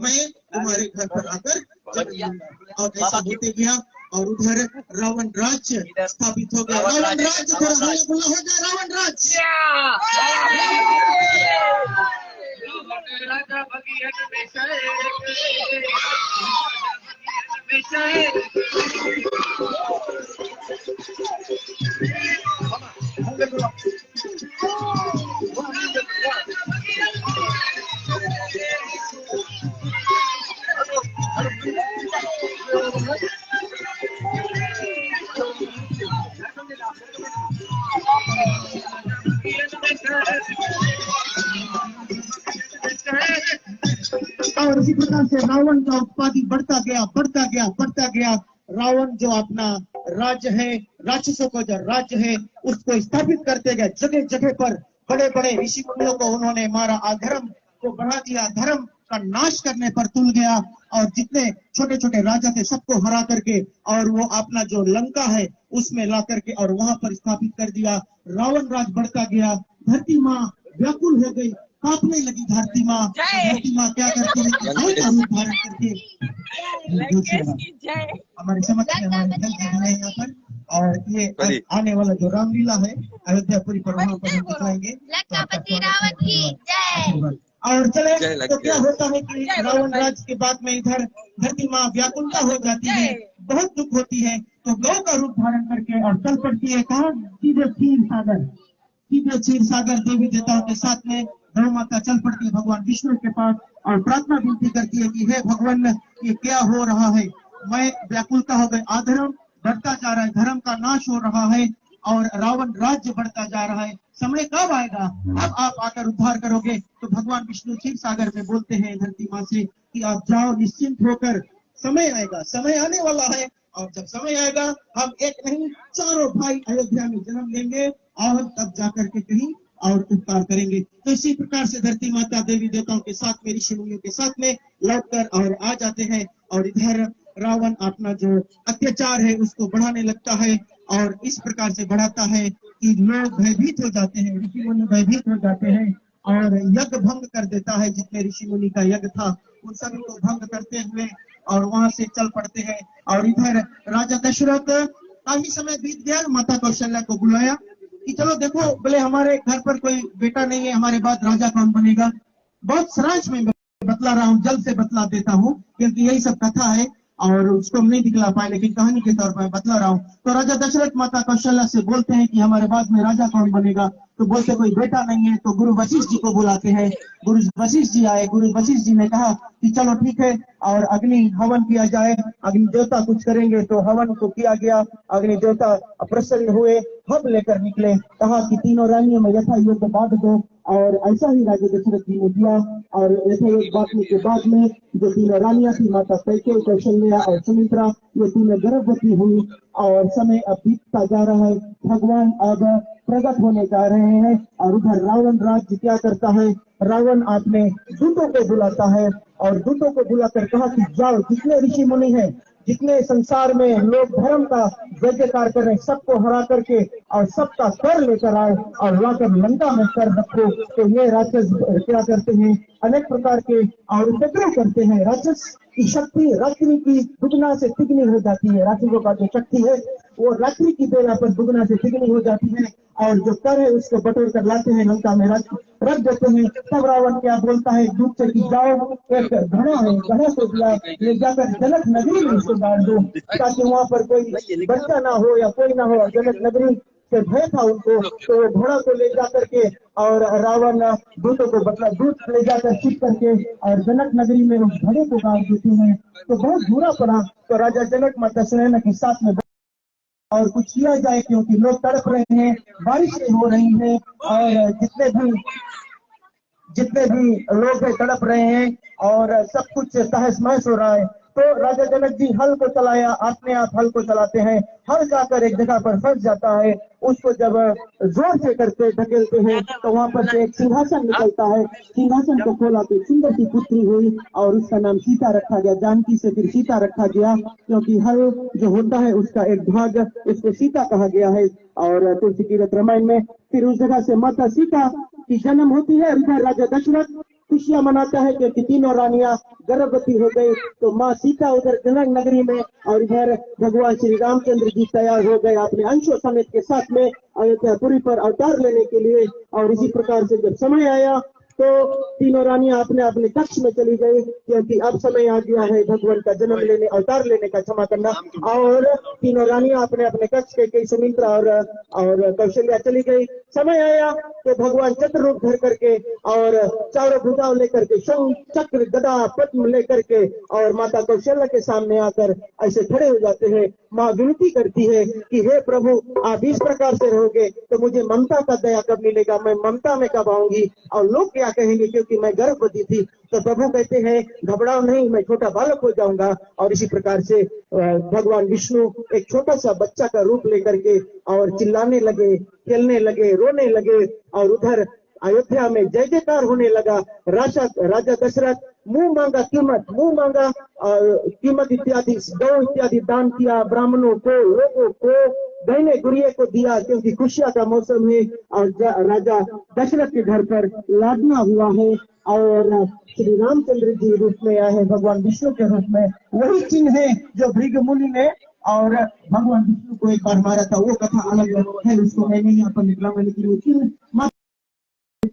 Speaker 2: मैं तुम्हारे घर पर आकर जन्म लूंगा। और ऐसा होते गया और उधर रावण राज्य स्थापित हो गया। रावण राज्य थोड़ा हल्ला गुल्ला हो जाए। रावण राज्य और इसी प्रकार से रावण का उत्पादी बढ़ता गया। रावण जो अपना राज्य है, राक्षसों का जो राज्य है, उसको स्थापित करते गए। जगह जगह पर बड़े बड़े ऋषि मुनियों को उन्होंने मारा, अधर्म को बढ़ा दिया, धर्म का नाश करने पर तुल गया। और जितने छोटे छोटे राजा थे सबको हरा करके और वो अपना जो लंका है उसमें ला करके और वहां पर स्थापित कर दिया। रावण राज बढ़ता गया। धरती माँ व्याकुल हो गई, कांपने लगी धरती माँ। धरती माँ क्या करती है, रूप धारण करके हमारे समझ में हमारे यहाँ पर। और ये आने वाला जो रामलीला है अयोध्यापुरी पर वहाँ पर हम दिखाएंगे। और चले तो क्या होता है कि रावण राज के बाद में इधर धरती माँ व्याकुलता हो जाती है, बहुत दुख होती है, तो गौ का रूप धारण करके और चल पड़ती है कहाँ, सीधे क्षीर सागर देवी देवताओं के साथ में गौ माता चल पड़ती है भगवान विष्णु के पास और प्रार्थना विनती करती है कि हे भगवान ये क्या हो रहा है, मैं व्याकुलता हो गई, अधर्म बढ़ता जा रहा है, धर्म का नाश हो रहा है और रावण राज्य बढ़ता जा रहा है, समय कब आएगा, अब आप आकर उद्धार करोगे। तो भगवान विष्णु क्षीर सागर में बोलते हैं धरती माँ से कि आप जाओ निश्चिंत होकर, समय आएगा, समय आने वाला है और जब समय आएगा हम एक नहीं चारों भाई अयोध्या में जन्म लेंगे और तब जाकर के कहीं और उपकार करेंगे। तो इसी प्रकार से धरती माता देवी देवताओं के साथ में ऋषि मुनियों के साथ में लौटकर और आ जाते हैं और इधर रावण अपना जो अत्याचार है उसको बढ़ाने लगता है और इस प्रकार से बढ़ाता है कि लोग भयभीत हो जाते हैं, ऋषि मुनि भयभीत हो जाते हैं और यज्ञ भंग कर देता है। जितने ऋषि मुनि का यज्ञ था उन सभी को भंग करते हुए और वहां से चल पड़ते हैं। और इधर राजा दशरथ काफी समय बीत गया, माता कौशल्या को बुलाया कि चलो देखो, बोले हमारे घर पर कोई बेटा नहीं है, हमारे बाद राजा कौन बनेगा। बहुत सराज में बतला रहा हूँ, जल्द से बतला देता हूँ क्योंकि यही सब कथा है और उसको हम नहीं दिखला पाए, लेकिन कहानी के तौर पर बतला रहा हूँ। तो राजा दशरथ माता कौशल्या से बोलते हैं कि हमारे बाद में राजा कौन बनेगा। तो बोलते कोई बेटा नहीं है। तो गुरु वशिष्ठ जी को बुलाते हैं। गुरु वशिष्ठ जी आए। गुरु वशिष्ठ जी ने कहा कि चलो ठीक है और अग्नि हवन किया जाए, अग्नि देवता कुछ करेंगे। तो हवन को किया गया, अग्नि देवता प्रसन्न हुए, हब लेकर निकले, कहा कि तीनों रानियों में यथा योग्य बांट दो। और ऐसा ही राजा दशरथ जी ने किया और यथा योग्य बांटने के बाद में जो तीनों रानियां थी, माता कैकेयी, कौशल्या और सुमित्रा, ये तीनों गर्भवती हुई और समय अब बीतता जा रहा है। भगवान अब प्रकट होने जा रहे हैं और उधर रावण राज्य क्या करता है, रावण अपने दूतों को बुलाता है और दूतों को बुलाकर कहा कि जाओ, जितने ऋषि मुनि हैं, जितने संसार में लोग धर्म का जयकार कर रहे हैं, सबको हरा करके और सबका कर लेकर आए और लाकर लंका में कर रखो। तो ये राक्षस क्या करते हैं, अनेक प्रकार के और उपद्रव करते हैं। राक्षस की शक्ति रात्रि की दुगना से तिगनी हो जाती है। राक्षसों का जो शक्ति है वो रात्रि की बेला पर दुगना से तिगनी हो जाती है और जो कर है उसको बटोर कर लाते हैं, लंका में रख देते हैं। तब रावण क्या बोलता है दूत से कि जाओ, एक घड़ा है, घड़ा को ले जाकर जनक नगरी में इसको डाल दो ताकि वहाँ पर कोई बच्चा ना हो या कोई ना हो। जनक नगरी से भय था उनको, तो घोड़ा को ले जा करके और रावण दूतों को दूत ले जाकर छिप करके और जनक नगरी में उस घड़े को गाड़ देते हैं। तो बहुत बुरा पड़ा। तो राजा जनक माता सुनैना के साथ में और कुछ किया जाए क्योंकि लोग तड़प रहे हैं, बारिशें हो रही हैं और जितने भी लोग तड़प रहे हैं और सब कुछ तहस महस हो रहा है। तो राजा जनक जी हल को चलाया, अपने आप हल को चलाते हैं। हल जाकर एक जगह पर फंस जाता है, उसको जब जोर से करके ढकेलते हैं तो वहां पर से एक सिंहासन निकलता है। सिंहासन को खोला तो सुंदर सी पुत्री हुई और उसका नाम सीता रखा गया। जानकी से फिर सीता रखा गया क्योंकि हल जो होता है उसका एक भाग उसको सीता कहा गया है। और तुलसी की रामायण में फिर उस जगह से माता सीता की जन्म होती है। इधर राजा दशरथ खुशियां मनाता है क्योंकि तीनों रानियां गर्भवती हो गई। तो माँ सीता उधर जनक नगरी में और इधर भगवान श्री रामचंद्र जी तैयार हो गए अपने अंशों समेत के साथ में अयोध्यापुरी पर अवतार लेने के लिए। और इसी प्रकार से जब समय आया तो तीनों रानियां अपने अपने कक्ष में चली गई क्योंकि अब समय आ गया है भगवान का जन्म लेने अवतार लेने का, क्षमा करना। और तीनों रानियां अपने अपने कक्ष के सुमित्रा और कौशल्या चली गई। समय आया तो भगवान चक्र रूप धर करके और चारों भुजाओं लेकर के शंख चक्र गदा पद्म लेकर के और माता कौशल्या के सामने आकर ऐसे खड़े हो जाते हैं। माँ विनती करती है कि हे प्रभु, आप इस प्रकार से रहोगे तो मुझे ममता का दया कब मिलेगा, मैं ममता में कब आऊंगी और लोग क्या कहेंगे क्योंकि मैं गर्भवती थी। तो प्रभु कहते हैं घबराओ नहीं, मैं छोटा बालक हो जाऊंगा। और इसी प्रकार से भगवान विष्णु एक छोटा सा बच्चा का रूप लेकर के और चिल्लाने लगे, खेलने लगे, रोने लगे और उधर अयोध्या में जय जयकार होने लगा। राजा दशरथ मुंह मांगा कीमत इत्यादि गौ इत्यादि दान किया, ब्राह्मणों को, लोगों को, गहने गुड़िये को दिया क्योंकि खुशियां का मौसम है। और राजा दशरथ के घर पर लादना हुआ है और श्री रामचंद्र जी रूप में आए हैं भगवान विष्णु के रूप में। वही चिन्ह है जो भृगु मुनि ने और भगवान विष्णु को एक बार मारा था, वो कथा अलग है, उसको मैं नहीं यहाँ पर निकलाऊंगा। लेकिन वो चिन्ह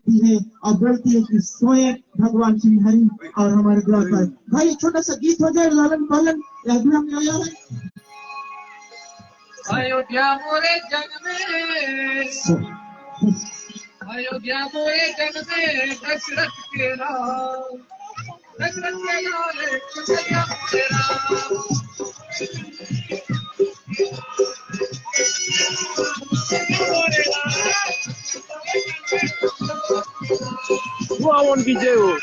Speaker 2: है और बोलती है कि स्वयं भगवान श्री हरि और हमारे द्वार पर। भाई छोटा सा गीत हो जाए, लालन पालन अधूरा में आया है।
Speaker 1: अयोध्या मोरे जग में, अयोध्या मोरे जग में दशरथ के राम, दशरथ के लाल अयोध्या मोरे राम।
Speaker 4: Suawon video.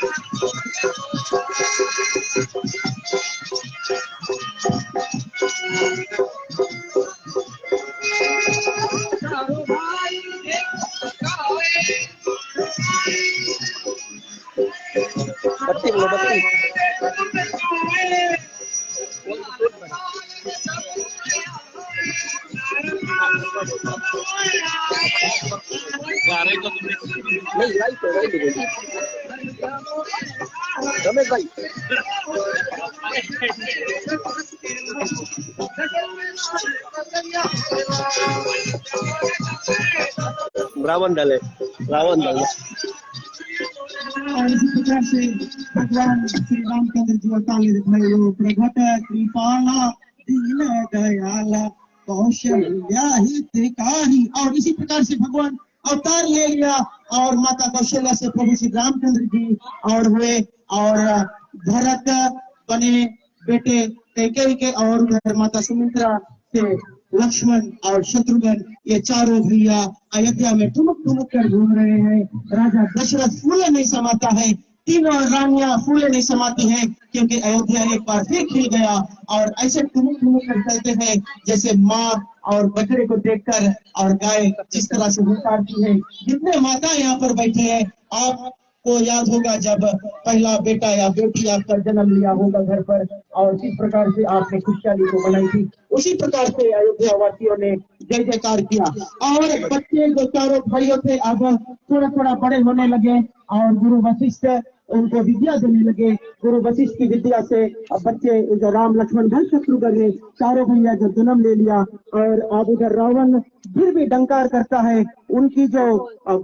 Speaker 4: नहीं राइट रमेश भाई रावण डाले
Speaker 2: और इसी प्रकार से भगवान श्री रामचंद्र जी प्रगट कृपाला दीन दयाला कौशल्या हितकारी। और इसी प्रकार से भगवान अवतार ले लिया और माता कौशल्या से प्रभु श्री रामचंद्र जी और हुए और भरत बने बेटे कैकेयी के और उधर माता सुमित्रा से लक्ष्मण और शत्रुघ्न, ये चारों भैया अयोध्या में ठुमक कर घूम रहे हैं। राजा दशरथ फूले नहीं समाता है, तीनों रानियां फूले नहीं समाती हैं क्योंकि अयोध्या एक बार फिर खिल गया और ऐसे ठुमक कर चलते हैं जैसे माँ और बछड़े को देखकर और गाय जिस तरह से हुंकारती है। जितने माता यहाँ पर बैठी है, आपको याद होगा जब पहला बेटा या बेटी आपका जन्म लिया होगा घर पर और किस प्रकार से आपने खुशहाली को बनाई थी, उसी प्रकार से अयोध्या वासियों ने जय जयकार किया। और बच्चे जो चारों भाइयों थे अब थोड़ा थोड़ा बड़े होने लगे और गुरु वशिष्ठ उनको विद्या देने लगे। गुरु वशिष्ठ की विद्या से अब बच्चे जो राम लक्ष्मण भरत शत्रुघ्न ने चारों भैया जब जन्म ले लिया और अब उधर रावण फिर भी डंकार करता है, उनकी जो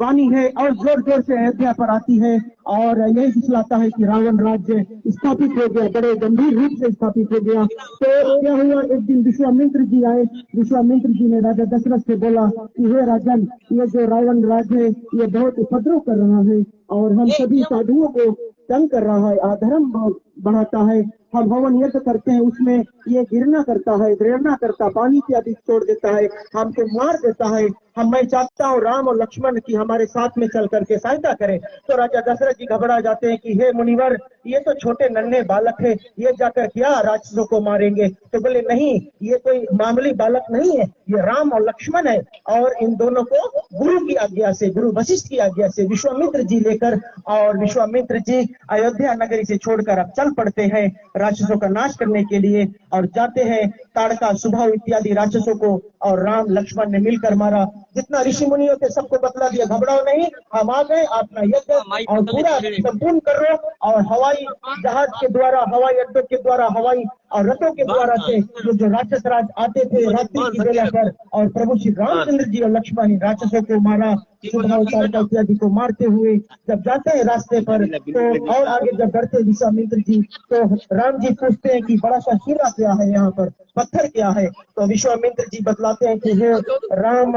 Speaker 2: वाणी है और जोर जोर से अयोध्या पर आती है और यही दिखलाता है कि रावण राज्य स्थापित हो गया, बड़े गंभीर रूप से स्थापित हो गया। तो क्या हुआ, एक दिन विश्वामित्र जी आए। विश्वामित्र जी ने राजा दशरथ से बोला कि हे राजन, ये जो रावण राज्य है ये बहुत उपद्रव कर रहा है और हम सभी साधुओं को तंग कर रहा है, अधर्म बढ़ाता है। हम हवन यज्ञ करते हैं उसमें ये गिरना करता है, प्रेरणा करता, पानी इत्यादि छोड़ देता है, हमको मार देता है। मैं चाहता हूँ राम और लक्ष्मण की हमारे साथ में चल करके सहायता करें। तो राजा दशरथ जी घबरा जाते हैं कि हे मुनिवर, ये तो छोटे नन्हे बालक है, ये जाकर क्या राक्षसों को मारेंगे। तो बोले नहीं, ये कोई मामूली बालक नहीं है, ये राम और लक्ष्मण है और इन दोनों को गुरु की आज्ञा से, गुरु वशिष्ठ की आज्ञा से विश्वामित्र जी लेकर और विश्वामित्र जी अयोध्या नगरी से छोड़कर अब चल पड़ते हैं राक्षसों का नाश करने के लिए।
Speaker 9: और जाते हैं ताड़का, सुबाहु इत्यादि राक्षसों को, और राम लक्ष्मण ने मिलकर मारा। जितना ऋषि मुनियों थे सबको बतला दिया, घबराओ नहीं, हम आ गए, अपना यज्ञ और पूरा संपूर्ण करो। और हवाई जहाज के द्वारा, हवाई अड्डों के द्वारा, हवाई और रथों के द्वारा से जो राक्षस राज आते थे रात्रि की बेला पर, और प्रभु श्री रामचंद्र जी और लक्ष्मण राक्षसों को मारा। सुबाहु ताड़का इत्यादि को मारते हुए जब जाते हैं रास्ते पर, तो और आगे जब बढ़ते विश्वामित्र जी, तो राम जी पूछते हैं कि बड़ा सा हीरा क्या है, यहाँ पर पत्थर क्या है। तो विश्वामित्र जी बतलाते हैं कि हे राम,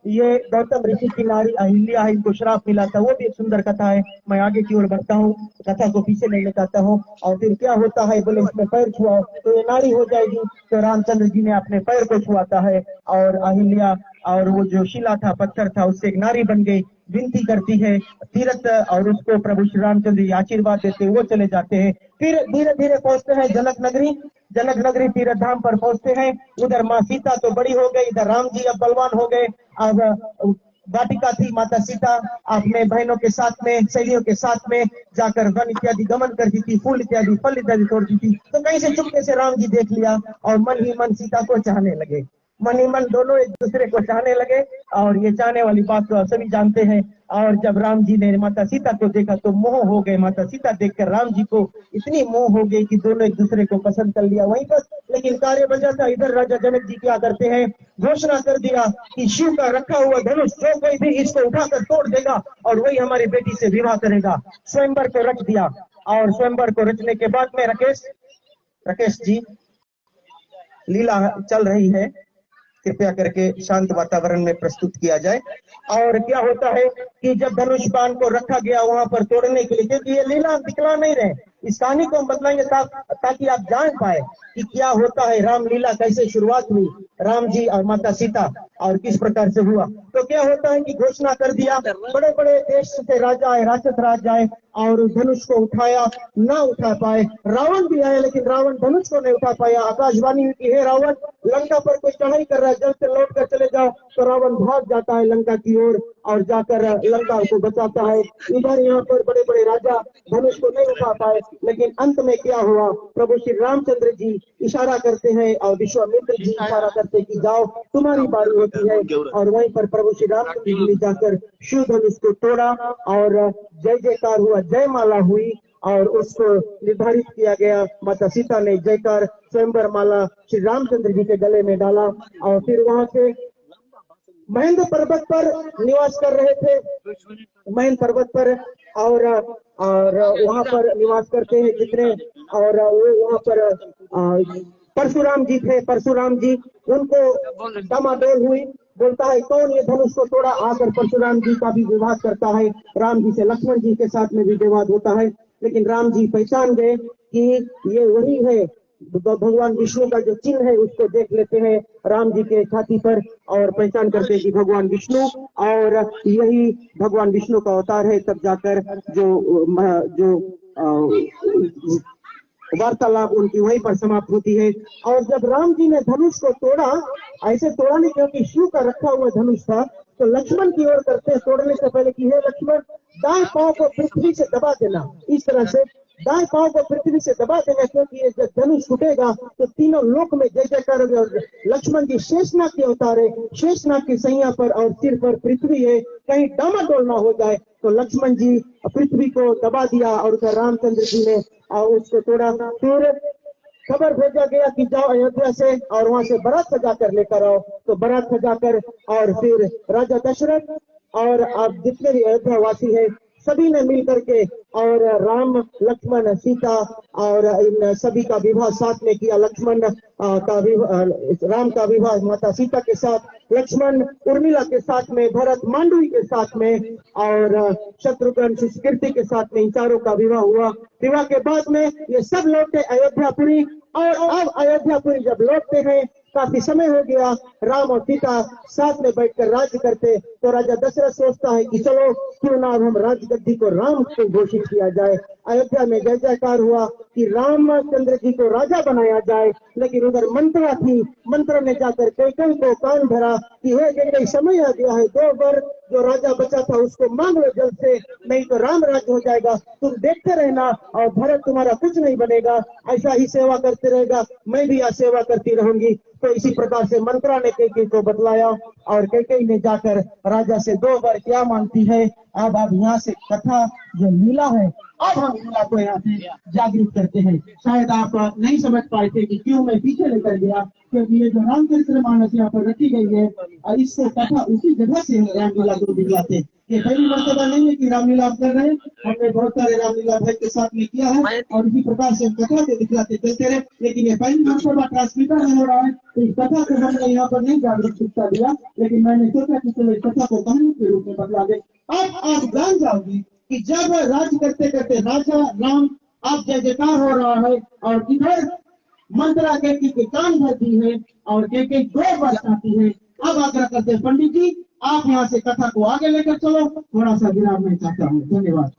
Speaker 9: ये गौतम ऋषि की नारी अहिल्या है, इनको श्राप मिला था। वो भी एक सुंदर कथा है। मैं आगे की ओर बढ़ता हूँ, कथा को पीछे लेना चाहता हूँ। और फिर क्या होता है, बोले इसमें पैर छुआओ तो ये नारी हो जाएगी। तो रामचंद्र जी ने अपने पैर को छुआता है और अहिल्या और वो जो शिला था, पत्थर था, उससे एक नारी बन गई। विनती करती है तीरथ, और उसको प्रभु श्री रामचंद्र जी आशीर्वाद देते वो चले जाते हैं। फिर धीरे धीरे पहुंचते हैं जनक नगरी। जनक नगरी तीर्थ धाम पर पहुंचते हैं। उधर माँ सीता तो बड़ी हो गई, इधर राम जी अब बलवान हो गए। अब वाटिका थी, माता सीता अपने बहनों के साथ में, सहेलियों के साथ में जाकर वन इत्यादि गमन करती थी, फूल इत्यादि फल इत्यादि तोड़ती थी। तो कहीं से चुपके से राम जी देख लिया और मन ही मन सीता को चाहने लगे। मन ही मन दोनों एक दूसरे को चाहने लगे, और ये चाहने वाली बात तो आप सभी जानते हैं। और जब राम जी ने माता सीता को देखा तो मोह हो गए। माता सीता देखकर राम जी को इतनी मोह हो गई कि दोनों एक दूसरे को पसंद कर लिया वहीं पर। लेकिन कार्य बचा था, इधर राजा जनक जी क्या करते हैं, घोषणा कर दिया कि शिव का रखा हुआ धनुष जो कोई भी इसको उठाकर तोड़ देगा और वही हमारी बेटी से विवाह करेगा। स्वयंवर को रच दिया, और स्वयंवर को रचने के बाद में राकेश जी, लीला चल रही है, कृपया करके शांत वातावरण में प्रस्तुत किया जाए। और क्या होता है कि जब धनुष बाण को रखा गया वहां पर तोड़ने के लिए, क्योंकि ये लीला दिखला नहीं रहे, इस कहानी को हम बतलाएंगे ताकि आप जान पाए कि क्या होता है, रामलीला कैसे शुरुआत हुई, राम जी और माता सीता, और किस प्रकार से हुआ। तो क्या होता है कि घोषणा कर दिया, बड़े बड़े देश से राजा आए, राक्षस राज आए, और धनुष को उठाया, ना उठा पाए। रावण भी आया, लेकिन रावण धनुष को नहीं उठा पाया। आकाशवाणी हुई कि हे रावण, लंका पर कोई चढ़ाई कर रहा है, जल्द से लौट कर चले जाओ। तो रावण भाग जाता है लंका की ओर और जाकर लंका को बचाता है। इधर यहाँ पर बड़े बड़े राजा धनुष को नहीं उठा पाए, लेकिन अंत में क्या हुआ, प्रभु श्री रामचंद्र जी इशारा करते हैं और विश्वामित्र जी इशारा करते हैं कि जाओ तुम्हारी बारी होती है। और वहीं पर प्रभु श्री रामचंद्र जी ने जाकर शिव धनुष को तोड़ा और जय जयकार हुआ, जय माला हुई, और उसको निर्धारित किया गया। माता सीता ने जयकार स्वयंवर माला श्री रामचंद्र जी के गले में डाला, और फिर वहां से महेंद्र पर्वत पर निवास कर रहे थे, महेंद्र पर्वत पर, और वहां पर निवास करते हैं जितने, और वो वहां पर परशुराम जी थे। परशुराम जी उनको डामाडोल हुई, बोलता है कौन ये धनुष को तोड़ा। आकर परशुराम जी का भी विवाद करता है, राम जी से, लक्ष्मण जी के साथ में भी विवाद होता है। लेकिन राम जी पहचान गए कि ये वही है, भगवान विष्णु का जो चिन्ह है उसको देख लेते हैं राम जी के छाती पर, और पहचान करते हैं कि भगवान विष्णु, और यही भगवान विष्णु का अवतार है। तब जाकर जो वार्तालाप उनकी वहीं पर समाप्त होती है। और जब राम जी ने धनुष को तोड़ा, ऐसे तोड़ा नहीं क्योंकि शिव का रखा हुआ धनुष था, तो लक्ष्मण की ओर करते तोड़ने से पहले कि हे लक्ष्मण, दाएं पांव को पृथ्वी से दबा देना, इस तरह से दाएं पांव को पृथ्वी से दबा देना, क्योंकि ये जब धनुष टूटेगा तो तीनों लोक में जय जयकार होगा। लक्ष्मण जी शेषनाग के अवतार है, शेषनाग की सैया पर और सिर पर पृथ्वी है, कहीं डामाडोल ना हो जाए। तो लक्ष्मण जी पृथ्वी को दबा दिया और उधर रामचंद्र जी ने उसको तोड़ा। फिर खबर भेजा गया कि जाओ अयोध्या से और वहां से बारात सजा कर लेकर आओ। तो बारात सजा कर, और फिर राजा दशरथ और आप जितने भी अयोध्या वासी है सभी ने मिल करके, और राम लक्ष्मण सीता और इन सभी का विवाह साथ में किया। लक्ष्मण का विवाह, राम का विवाह माता सीता के साथ, लक्ष्मण उर्मिला के साथ में, भरत मांडवी के साथ में, और शत्रुघ्न सुकीर्ति के साथ में, इन चारों का विवाह हुआ। विवाह के बाद में ये सब लौटे अयोध्यापुरी, और अब अयोध्यापुरी जब लौटते हैं, काफी समय हो गया, राम और सीता साथ में बैठकर राज्य करते। तो राजा दशरथ सोचता है कि चलो क्यों ना अब हम राजगद्दी को राम को घोषित किया जाए। अयोध्या में जय जयकार हुआ कि रामचंद्र जी को राजा बनाया जाए। लेकिन उधर मंत्रा थी, मंत्र ने जाकर कैकेयी को कान भरा कि हे कैकेयी, समय आ गया है, 2 वर
Speaker 2: जो राजा बचा था उसको मांग लो जल्द से, नहीं तो राम राज्य हो जाएगा। तुम देखते रहना और भरत तुम्हारा कुछ नहीं बनेगा। ऐसा ही सेवा करते रहेगा, मैं भी यह सेवा करती रहूंगी। तो इसी प्रकार से मंत्रा ने कैकेयी को बतलाया और कैकेयी ने जाकर राजा से 2 बार क्या मांगती है। अब आप यहाँ से कथा जो लीला है, अब हम लीला को यहाँ से जागृत करते हैं। शायद आप नहीं समझ पाए थे कि क्यों मैं पीछे लेकर गया, क्योंकि ये जो रामचरित्र मानस यहाँ पर रखी गई है और इसको कथा उसी जगह से रामलीला को दिखलाते। ये पहली मर्तबा नहीं है कि रामलीला आप कर रहे हैं, हमने बहुत सारे रामलीला भाई के साथ में किया है और इसी प्रकार से कथा को दिखलाते चलते रहे। लेकिन ये पहली मर्तबा ट्रांसमीटर में हो रहा है, तो इस कथा को हमने यहाँ पर नहीं जागरूकता दिया, लेकिन मैंने सोचा कि चलो इस कथा को कहानी के रूप में बतला दे। अब आप जान जाओगे कि जब राज करते करते राजा राम आप जय जयकार हो रहा है और इधर मंत्रा कैकेयी के कान भरती है और कैकेयी 2 बार आती है। अब आग्रह करते हैं पंडित जी, आप यहाँ से कथा को आगे लेकर चलो, थोड़ा सा विराम मैं चाहता हूँ। धन्यवाद।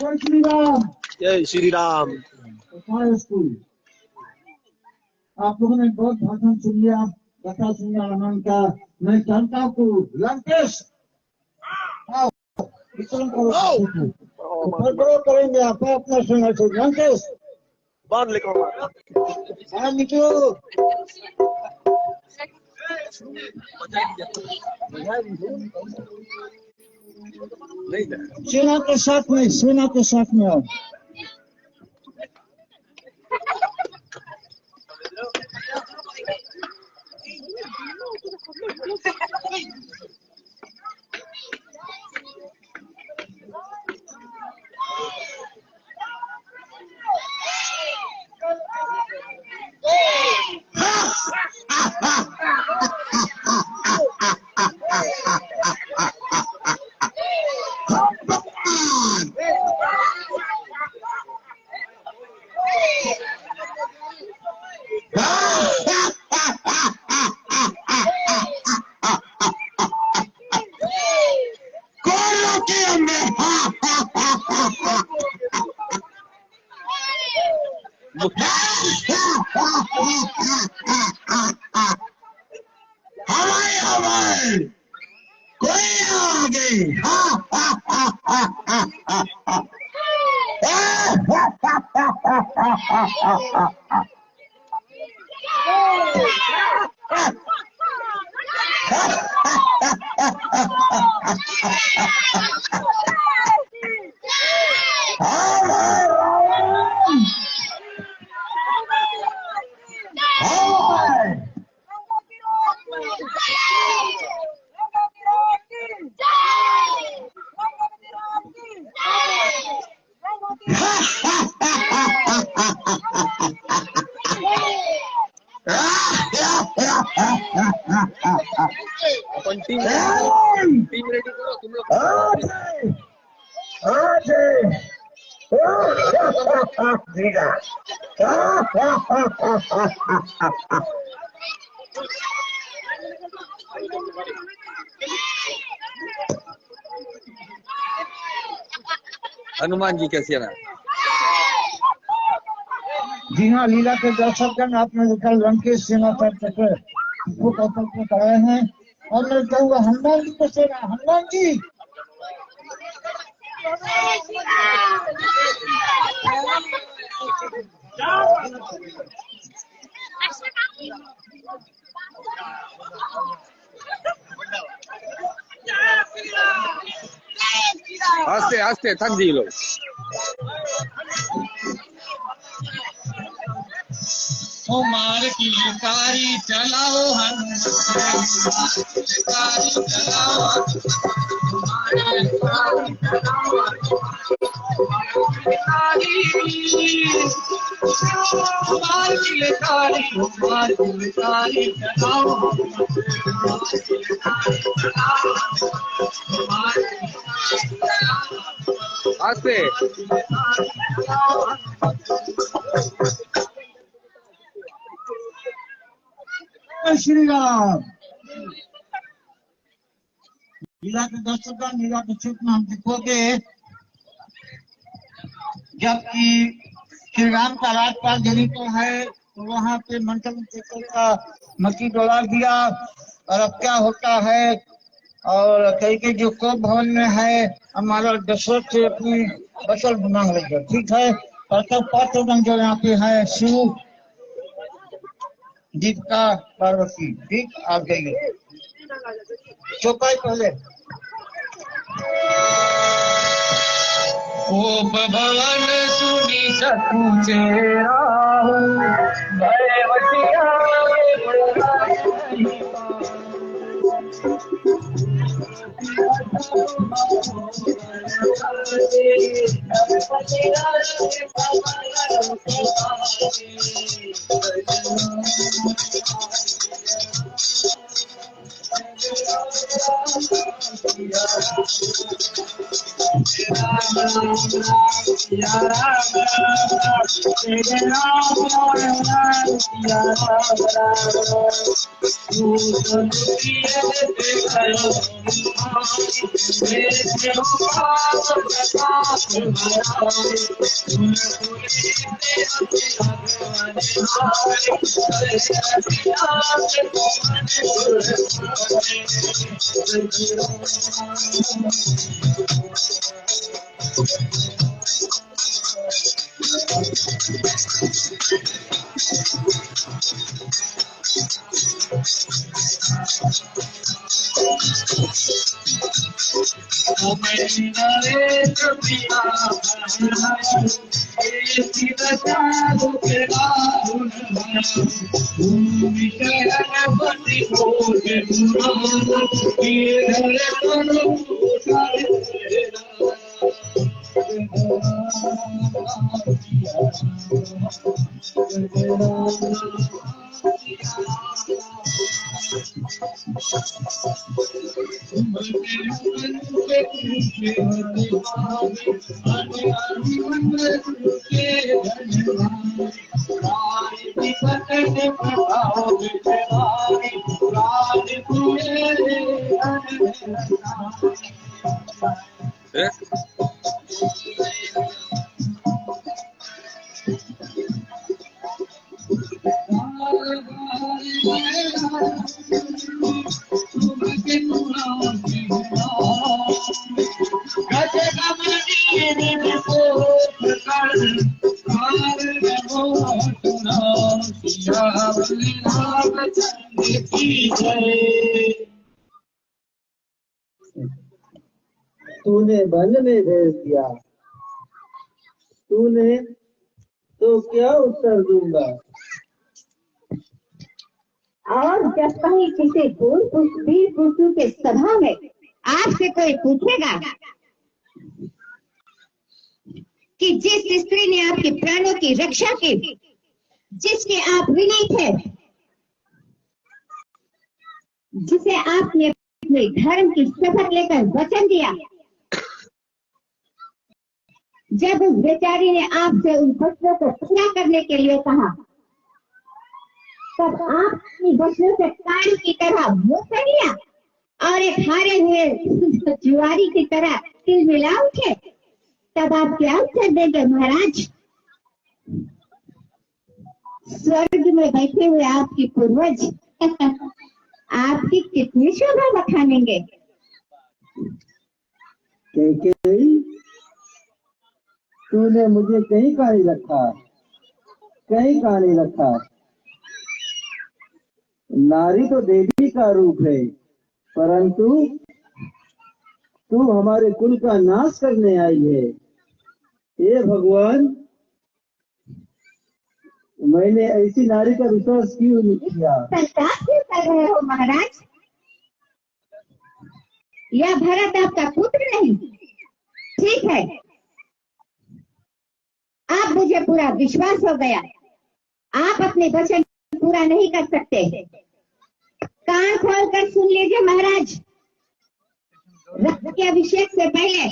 Speaker 2: जय श्री राम।
Speaker 4: जय श्री राम।
Speaker 2: स्कूल आप लोगों ने बहुत भाषण सुन लिया, कथा सुन लिया रामायण का। मैं जानता हूँ कि लंकेश विचरण करेंगे आप अपना सुनना चाहिए। लंकेश
Speaker 4: बाहर निकलो,
Speaker 2: बाहर निकलो। सेना के साथ में आओ।
Speaker 4: टीम रेडी करो तुम लोग। हनुमान जी कैसे ना।
Speaker 2: जी हाँ, लीला के दर्शकगण, आपने देखा लंकेश सेना पर कराए हैं और मैं कहूँगा हनुमान जी को सेना। हनुमान जी
Speaker 4: आस्ते आस्ते थक जी लोग।
Speaker 1: मार की कारी चलाओ
Speaker 4: आस्ते
Speaker 2: श्री राम। लीला के दर्शकगण, लीला के क्षेत्र में हम देखोगे जबकि श्री राम का राजपाल जनित है
Speaker 10: वहाँ पे मंत्र का मक्की डोला दिया। और अब क्या होता है, और कई के जो कोप भवन में है हमारा दशरथ से अपनी बचल मांग लेगा। ठीक है, और तब पात्र जो यहाँ पे है शिव दीपिका पार्वती। ठीक, आप जाइए चौपाई पहले।
Speaker 1: कोप भवन सुनी सकूचे भयवतिया
Speaker 9: तूने वन में भेज दिया, तूने तो क्या उत्तर दूंगा।
Speaker 7: और जब कहीं किसी वीर पुरुषों के सभा में आपसे कोई पूछेगा कि जिस स्त्री ने आपके प्राणों की रक्षा की, जिसके आप ऋणी थे, जिसे आपने अपने धर्म की शपथ लेकर वचन दिया, जब उस बेचारी ने आपसे उन वचनों को पूरा करने के लिए कहा, तब आप अपनी वचनों से कान की तरह मुंह कर लिया और एक हारे हुए जुआरी की तरह तिलमिला उठे। तब आप क्या उत्तर देंगे महाराज? स्वर्ग में बैठे हुए आपकी पूर्वज आपकी कितनी शोभा बखानेंगे।
Speaker 9: तूने मुझे कहीं का नहीं रखा, कहीं का नहीं रखा। नारी तो देवी का रूप है, परंतु तू हमारे कुल का नाश करने आई है। हे भगवान, मैंने ऐसी नारी का विश्वास क्यों नहीं किया।
Speaker 7: संताप क्यों कर रहे हो महाराज? यह भरत आपका पुत्र नहीं? ठीक है, आप मुझे पूरा विश्वास हो गया। आप अपने वचन पूरा नहीं कर सकते। कान खोल कर सुन लीजिए महाराज, रक्त के अभिषेक से पहले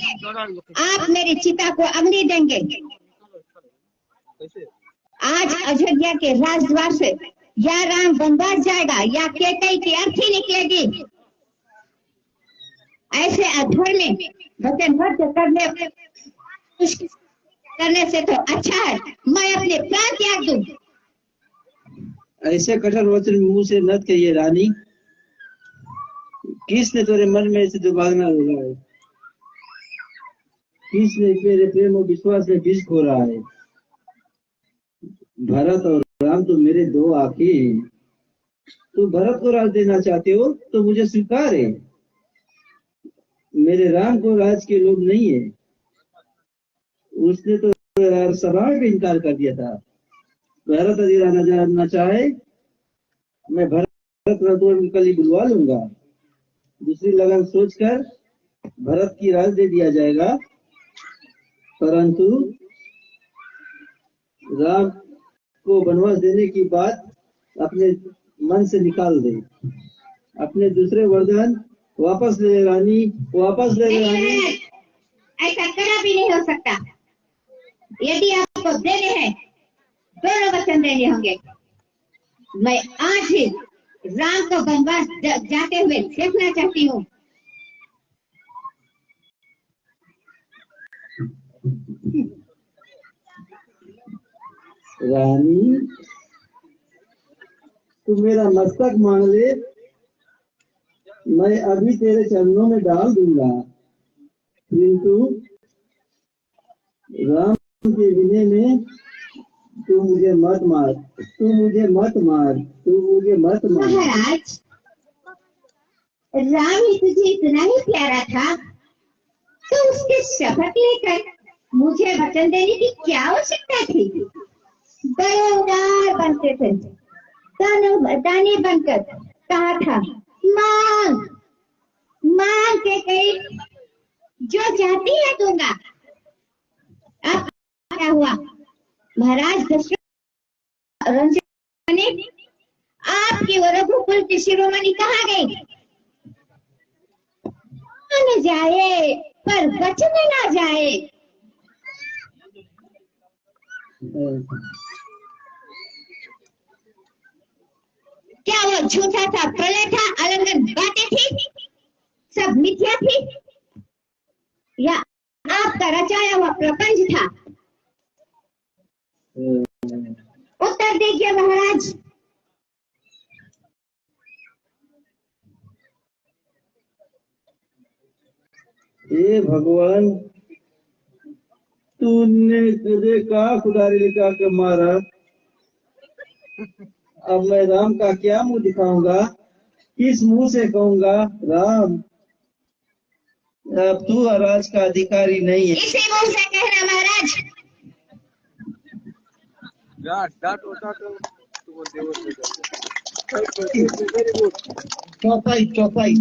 Speaker 7: आप मेरी चिता को अग्नि देंगे। आज अयोध्या के राजद्वार से या राम वनवास जाएगा या कैकेयी की अर्थी निकलेगी। ऐसे अधर्मी वचनबद्ध करने से तो अच्छा है मैं अपने प्राण त्याग दूं।
Speaker 11: ऐसे कठोर वचन मुंह से मत कहिए रानी। किसने तेरे मन में ऐसे दुभावना होगा है? किसने तेरे प्रेम और विश्वास में बीज खो रहा है? भरत और राम तो मेरे दो आंखें हैं। तू भरत को राज देना चाहते हो तो मुझे स्वीकार है। मेरे राम को राज के लोग नहीं है। उसने तो सभा में इनकार कर दिया था। भरत यदि राजा जानना चाहे मैं भरत को कल ही बुलवा लूंगा। दूसरी लगन सोचकर भरत की राज दे दिया जाएगा, परंतु राम को वनवास देने की बात अपने मन से निकाल दे। अपने दूसरे वरदान वापस ले ले रानी, वापस ले ले रानी।
Speaker 7: ऐसा कड़ा भी नहीं हो सकता। यदि आपको देने हैं दोनों वचन देने होंगे। मैं आज ही राम को वनवास जाते हुए देखना चाहती हूँ।
Speaker 11: रानी तू मेरा मस्तक मांग ले, मैं अभी तेरे चरणों में डाल दूंगा, किंतु राम के विनय में तू मुझे मत मार, तू मुझे मत मार, तू मुझे मत मार।
Speaker 7: महाराज, राम ही तुझे इतना ही प्यारा था तो उसके शपथ लेकर मुझे वचन देने की क्या आवश्यकता थी? बड़े उदार बनते थे, दानी बनकर कहा था मांग मांग के कई जो चाहती है दूंगा। अब क्या हुआ? महाराज दशरथ ने आपकी वो रघुकुल की शिरोमणि कहाँ गई? न जाए पर वचन ना जाए। क्या वो झूठा था, प्रलय था, आलिंगन बातें थी, सब मिथ्या थी, या आपका रचाया हुआ प्रपंच था? उत्तर दीजिए महाराज।
Speaker 11: हे भगवान, तूने तुझे कहा खुदारी लिखा के मारा, अब मैं राम का क्या मुंह दिखाऊंगा? किस मुंह से कहूंगा राम अब तू राज का अधिकारी नहीं है?
Speaker 7: इसी मुंह से कहना महाराज।
Speaker 10: चौपाई चौपाई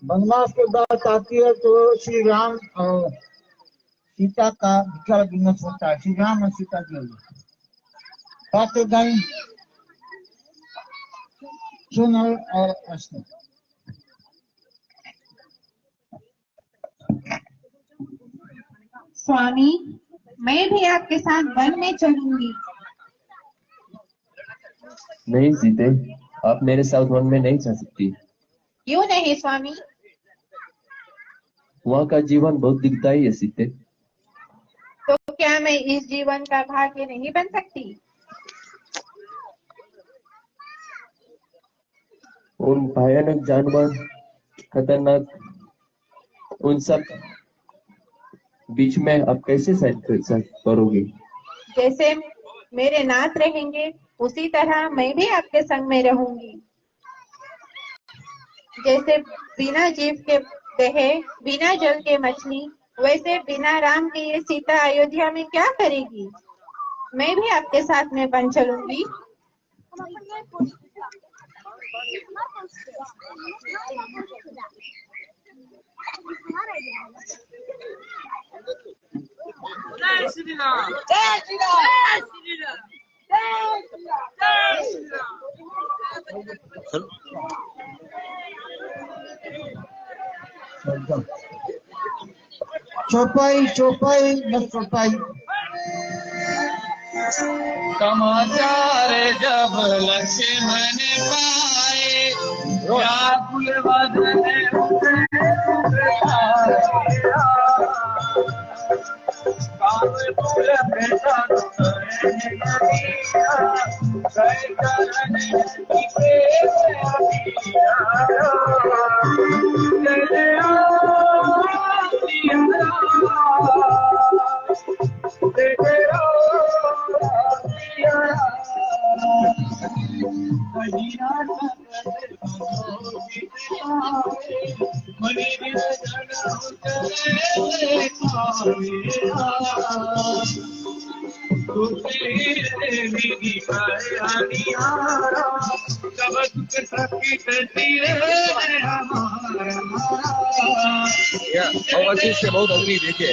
Speaker 10: वनवास की बात आती है तो श्री राम और सीता का विचार विमर्श होता है। श्री राम और सीता जी बात हो गई। सुनर और अस्त्र।
Speaker 12: स्वामी, मैं भी आपके साथ वन में चलूंगी।
Speaker 13: नहीं सीते, आप मेरे साथ वन में नहीं जा सकती।
Speaker 12: क्यों नहीं स्वामी?
Speaker 13: वहाँ का जीवन बहुत दिखदाई है सीते।
Speaker 12: तो क्या मैं इस जीवन का भाग्य नहीं बन सकती?
Speaker 13: उन भयानक जानवर, खतरनाक, उन सब बीच में आप कैसे साथ करोगे?
Speaker 12: जैसे मेरे नाथ रहेंगे उसी तरह मैं भी आपके संग में रहूंगी। जैसे बिना जीव के दहे, बिना जल के मछली, वैसे बिना राम के ये सीता अयोध्या में क्या करेगी? मैं भी आपके साथ में बन चलूंगी।
Speaker 1: जय श्री राम, जय श्री राम, जय श्री राम, जय श्री राम, जय श्री राम।
Speaker 10: चौपाई चौपाई बस चौपाई।
Speaker 1: समाचार जब लक्ष्मण पाए, व्याकुल बदन बहुत अग्नि देखे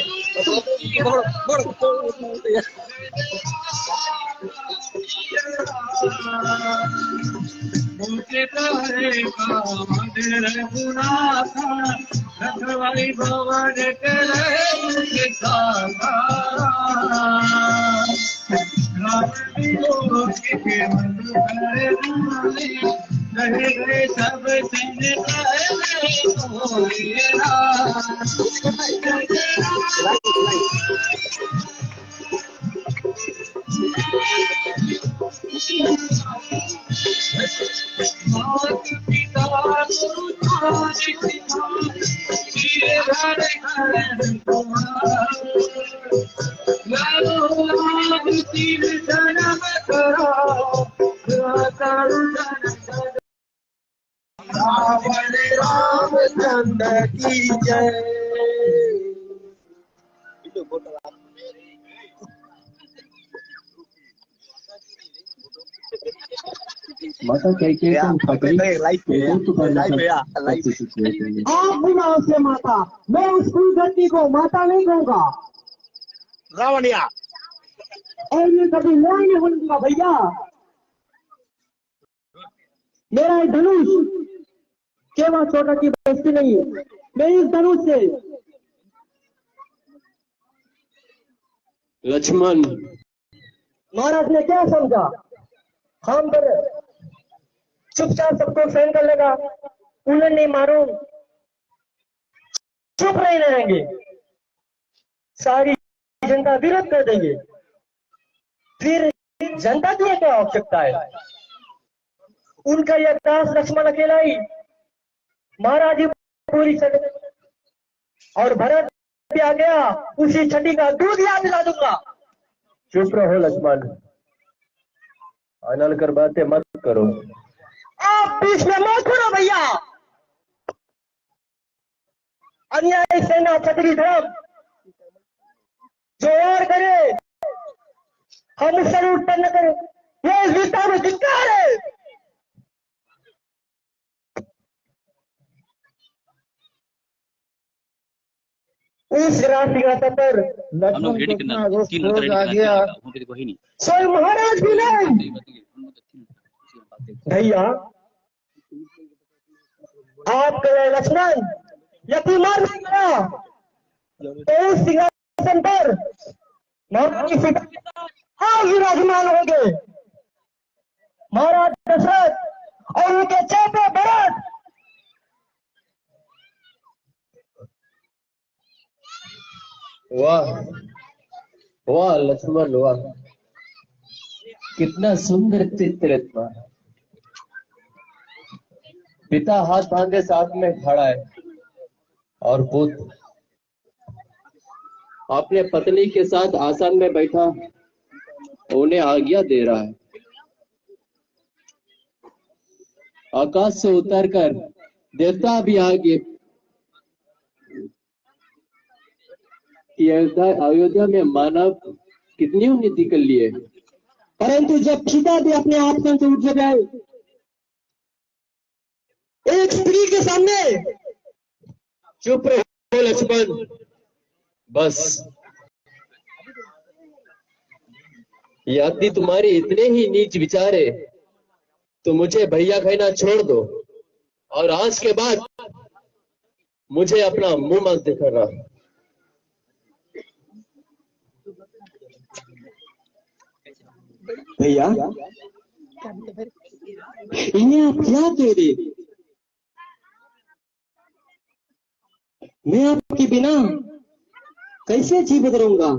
Speaker 1: रखवाई भवन करे सब रामचंद्र की जय।
Speaker 13: माता कह
Speaker 2: आप बुलाओ से माता, मैं उस धरती को माता नहीं कहूँगा।
Speaker 4: रावणिया
Speaker 2: और ये कभी न्याय नहीं होगा भैया। मेरा ये धनुष केवल छोटा की बस्ती नहीं है। मैं इस धनुष से
Speaker 13: लक्ष्मण,
Speaker 2: महाराज ने क्या समझा? हम पर चुपचाप सबको सहन कर लेगा, उन्हें नहीं मारो, चुप नहीं रहेंगे, सारी जनता विरोध कर देंगे, फिर जनता की क्या आवश्यकता है? उनका यह दास लक्ष्मण अकेला ही, महाराज जी पूरी और भरत भी आ गया, उसी छठी का दूध याद दिला दूंगा।
Speaker 13: चुप रहो लक्ष्मण, अनल कर बातें मत करो।
Speaker 2: आप बीच में मत करो भैया। अन्याय सेना छत्री धर्म जो और करे हम उससे उत्पन्न करें, ये इस विस्तार में धिक्कार है। उस राष्ट्रीय पर लक्ष्मण को इतना रोष आ गया, स्वयं महाराज भी नहीं। भैया
Speaker 1: आप लक्ष्मण यदि मर नहीं गया तो उस सिंहासन पर महाराज की सीता के साथ आप विराजमान होंगे। महाराज दशरथ और उनके चौथे भरत।
Speaker 13: वाह वाह लक्ष्मण वाह, कितना सुंदर चित्र था। पिता हाथ बांधे साथ में खड़ा है और पुत्र अपने पत्नी के साथ आसन में बैठा उन्हें आज्ञा दे रहा है। आकाश से उतरकर देवता भी आगे अयोध्या में मानव कितनी उन्नति कर लिए,
Speaker 1: परंतु जब सीता भी अपने आप से उठ जाए एक स्त्री के सामने,
Speaker 13: चुप रहो लक्ष्मण, बस यदि तुम्हारे इतने ही नीच विचार है तो मुझे भैया कहना छोड़ दो और आज के बाद मुझे अपना मुंह मत दिखाना।
Speaker 1: भैया इन्हें आप क्या कह रहे? मैं आपके बिना कैसे जीवित रहूंगा?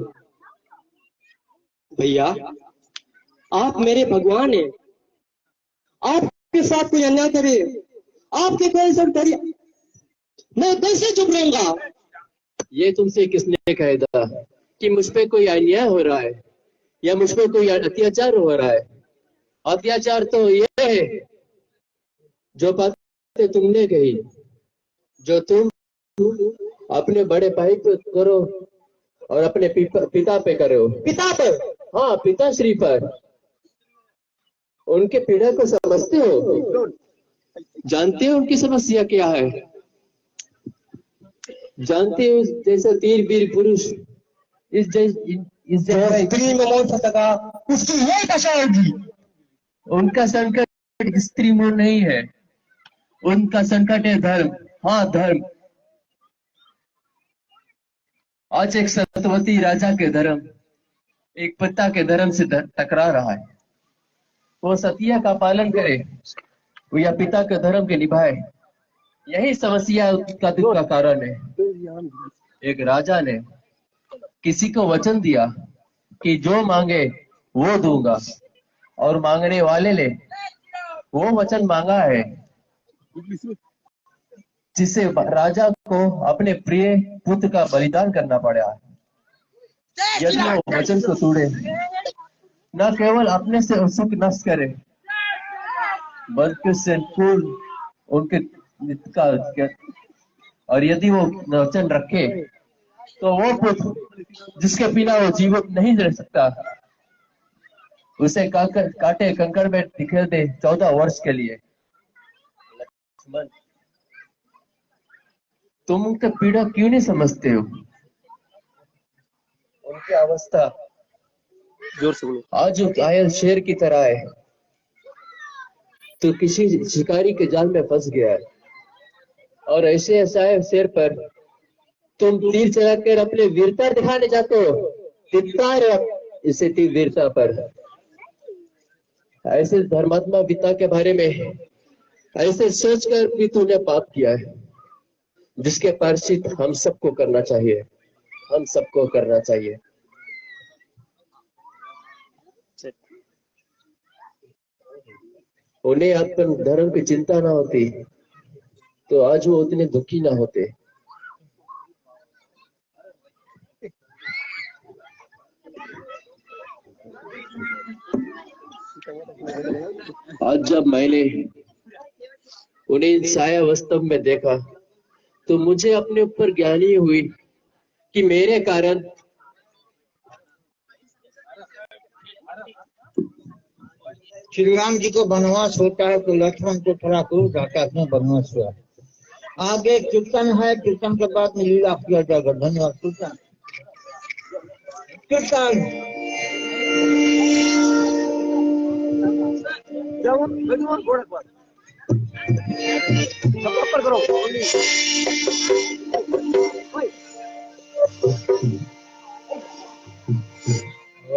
Speaker 1: भैया आप मेरे भगवान हैं, आपके साथ कोई अन्याय करे, आपके कैसे डरिए, मैं कैसे चुप रहूंगा?
Speaker 13: ये तुमसे किसने कहा था कि मुझ पे कोई अन्याय हो रहा है या मुझ पे कोई अत्याचार हो रहा है? अत्याचार तो ये है जो बातें तुमने कही, जो तुम अपने बड़े भाई पे करो और अपने पिता पे करो।
Speaker 1: पिता पे?
Speaker 13: हाँ, पिताश्री पर। उनके पीड़ा को समझते हो? जानते हो उनकी समस्या क्या है? जानते हो जैसा तीर वीर पुरुष इस
Speaker 1: स्त्री में मौत सका उसकी यही दशा होगी।
Speaker 13: उनका संकट स्त्री में नहीं है, उनका संकट है धर्म। हाँ, धर्म। आज एक सत्यवती राजा के धर्म एक पिता के धर्म से टकरा रहा है। वो सत्य का पालन करे या पिता के धर्म के निभाए, यही समस्या का दुख का कारण है। एक राजा ने किसी को वचन दिया कि जो मांगे वो दूंगा, और मांगने वाले ने वो वचन मांगा है जिससे राजा को अपने प्रिय पुत्र का बलिदान करना पड़ा। यदि वो वचन को तोड़े, न केवल अपने से सुख नष्ट करे बल्कि संपूर्ण उनके का, और यदि वो वचन रखे तो वो पुत्र जिसके बिना वो जीवित नहीं रह सकता, उसे काटे कंकड़ में निकल दे 14 वर्ष के लिए। तुम उनका पीड़ा क्यों नहीं समझते हो? उनकी अवस्था जोर से बोलो। आज घायल शेर की तरह है, तो किसी शिकारी के जाल में फंस गया है, और ऐसे असाय शेर पर तुम तीर चलाकर अपने वीरता दिखाने जाते हो। धिक्कार इसे तीर वीरता पर। ऐसे धर्मात्मा पिता के बारे में ऐसे सोचकर भी तूने पाप किया है, जिसके प्रायश्चित हम सबको करना चाहिए, हम सबको करना चाहिए। उन्हें अपने धर्म की चिंता ना होती तो आज वो उतने दुखी ना होते। आज जब मैंने उन्हें साया वास्तव में देखा तो मुझे अपने ऊपर ज्ञानी हुई कि मेरे कारण
Speaker 10: श्री राम जी को वनवास होता है तो लक्ष्मण को थोड़ा क्रोध आता है, वनवास हुआ। आगे कीर्तन है, कीर्तन के बाद में लीला किया जाएगा। धन्यवाद। कीर्तन कीर्तन
Speaker 1: ऊपर करो।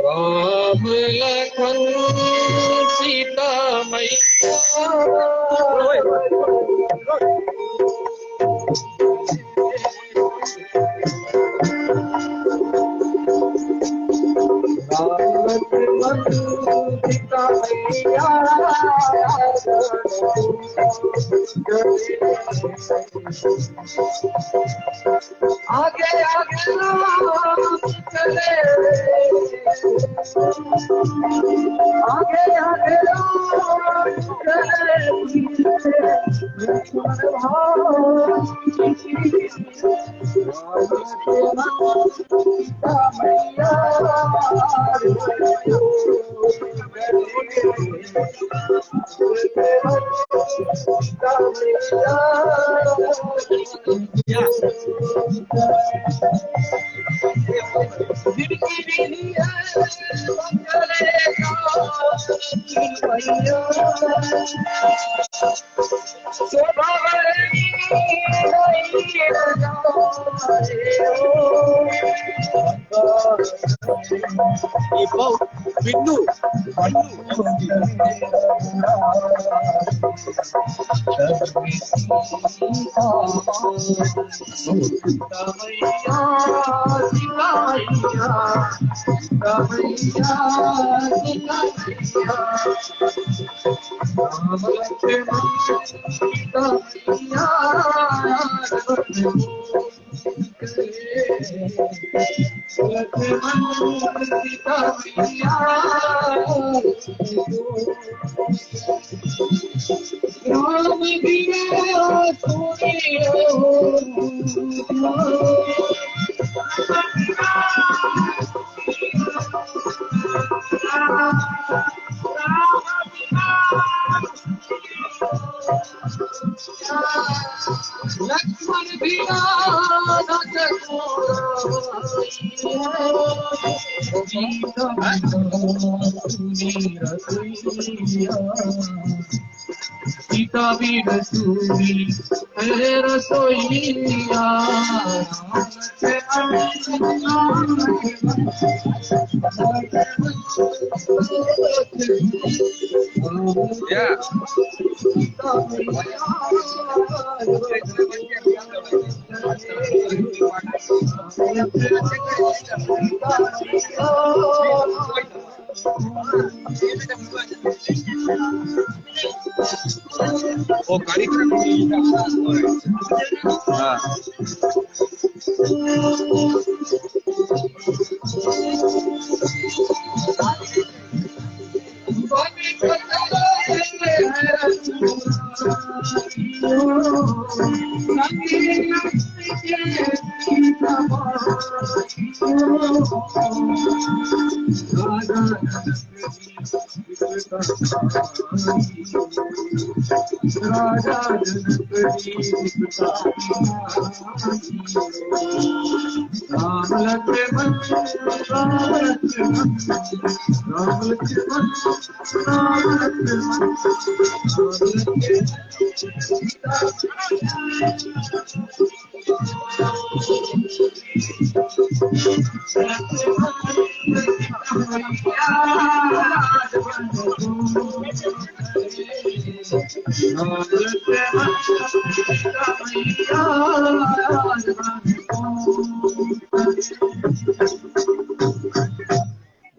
Speaker 14: राम लखन सीता
Speaker 1: आगे आगे चले, आगे आगे
Speaker 14: बिन्नू लक्ष्मण बिना सीता भी रसूली है रसोईया वो कार्यक्रम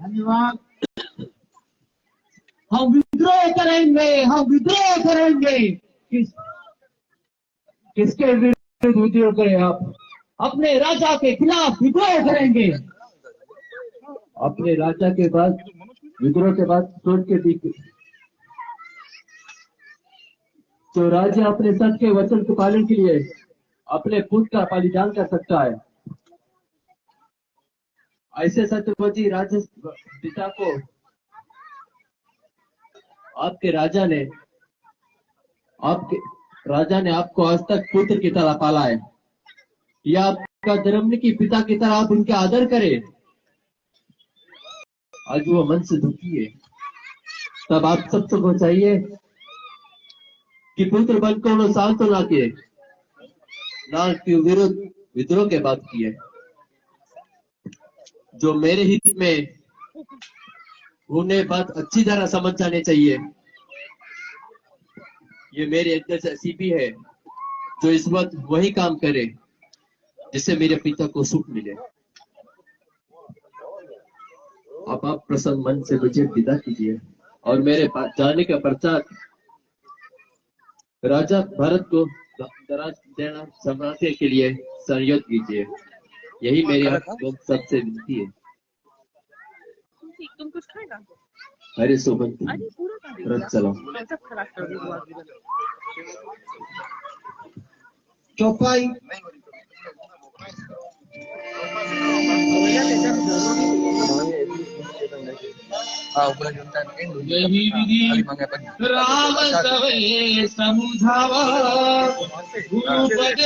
Speaker 2: धन्यवाद। हम विद्रोह करेंगे, हम विद्रोह करेंगे। किसके विरुद्ध विद्रोह करें आप? अपने राजा के खिलाफ विद्रोह करेंगे। अपने राजा के बाद विद्रोह के बाद सोच के देखिए, तो राजा अपने सच के वचन के पालन के लिए अपने पुत्र का बलिदान कर सकता है। ऐसे सत्यवती राजा पिता को आपके राजा ने आपको आज तक पुत्र की तरह पाला है। यह आपका धर्म नहीं कि पिता की तरह आप उनके आदर करें। आज वो मन से दुखी है, तब आप सबको चाहिए
Speaker 13: कि पुत्र बन को उन्होंने सांत्वना किए, लाल के विरुद्ध विद्रोह के बात किए, जो मेरे हित में उन्हें बात अच्छी तरह समझ जाने चाहिए। ये मेरे अंदर से सीपी है जो इस वक्त वही काम करे जिससे मेरे पिता को सुख मिले। अब आप प्रसन्न मन से मुझे विदा कीजिए और मेरे जाने का पश्चात राजा भरत को दराज देना संभालने के लिए सहयोग कीजिए। यही मेरी आपको सबसे विनती है।
Speaker 15: तुम कुछ खाएगा?
Speaker 13: अरे सोहन
Speaker 15: अरे पूरा खा दे।
Speaker 13: रथ चलाओ।
Speaker 15: सब खराब कर दी।
Speaker 10: चौपाई
Speaker 14: यही विधि राम सवे समुझावा गुरु पद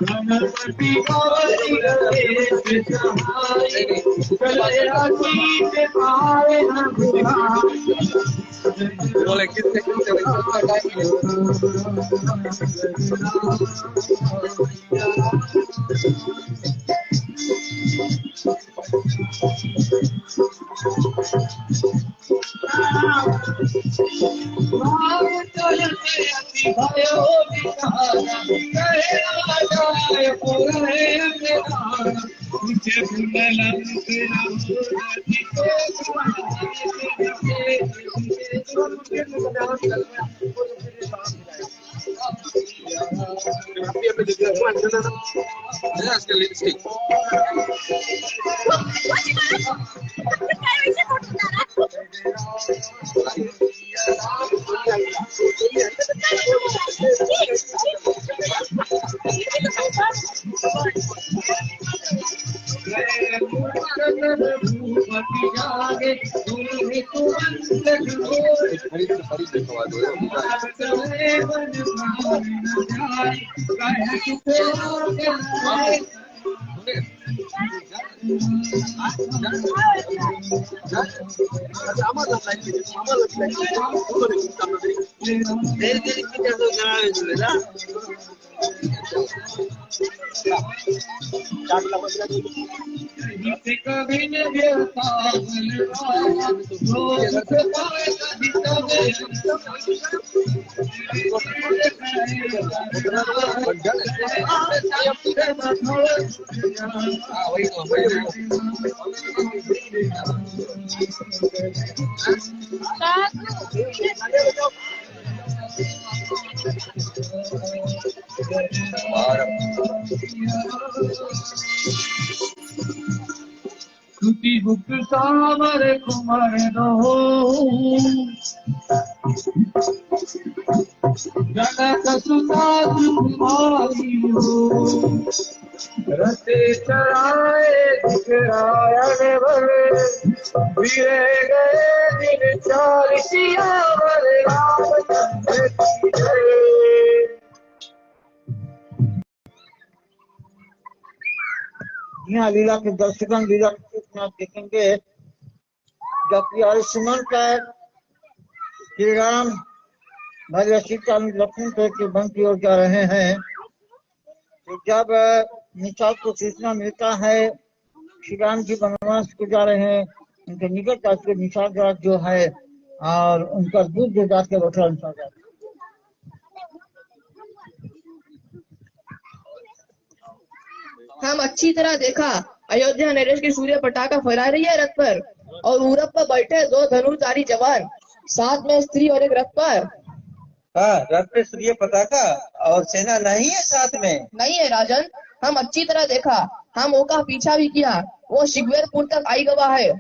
Speaker 14: गणपति गौरी गणेश सहाय कल्याणी पे पावे न बोले कितने कुटी बुक सावर कुमार दो जनक सुता तुम्हारी हो रते चराए दिखराए बड़े वीरे गए दिन चार सियावर राम
Speaker 10: यहाँ लीला के दर्शकन लीला के आप देखेंगे जबकि आयुष्मान का श्री राम भाई सीता लक्ष्मण के वन की ओर जा रहे हैं, तो जब निषाद को सूचना मिलता है श्री राम जी वनवास को जा रहे हैं, उनके निकट के निषाद राज जो है और उनका दूध जो जाके बैठा निषाद।
Speaker 15: हम अच्छी तरह देखा अयोध्या नरेश की सूर्य पटाखा फहरा रही है रथ पर और उरप पर बैठे 2 धनुर्धारी जवान, साथ में स्त्री और एक रथ पर।
Speaker 9: हाँ, रथ पे सूर्य पताका और सेना नहीं है साथ में?
Speaker 15: नहीं है राजन, हम अच्छी तरह देखा। हम ओका पीछा भी किया, वो शिगवेरपुर तक आई गवा है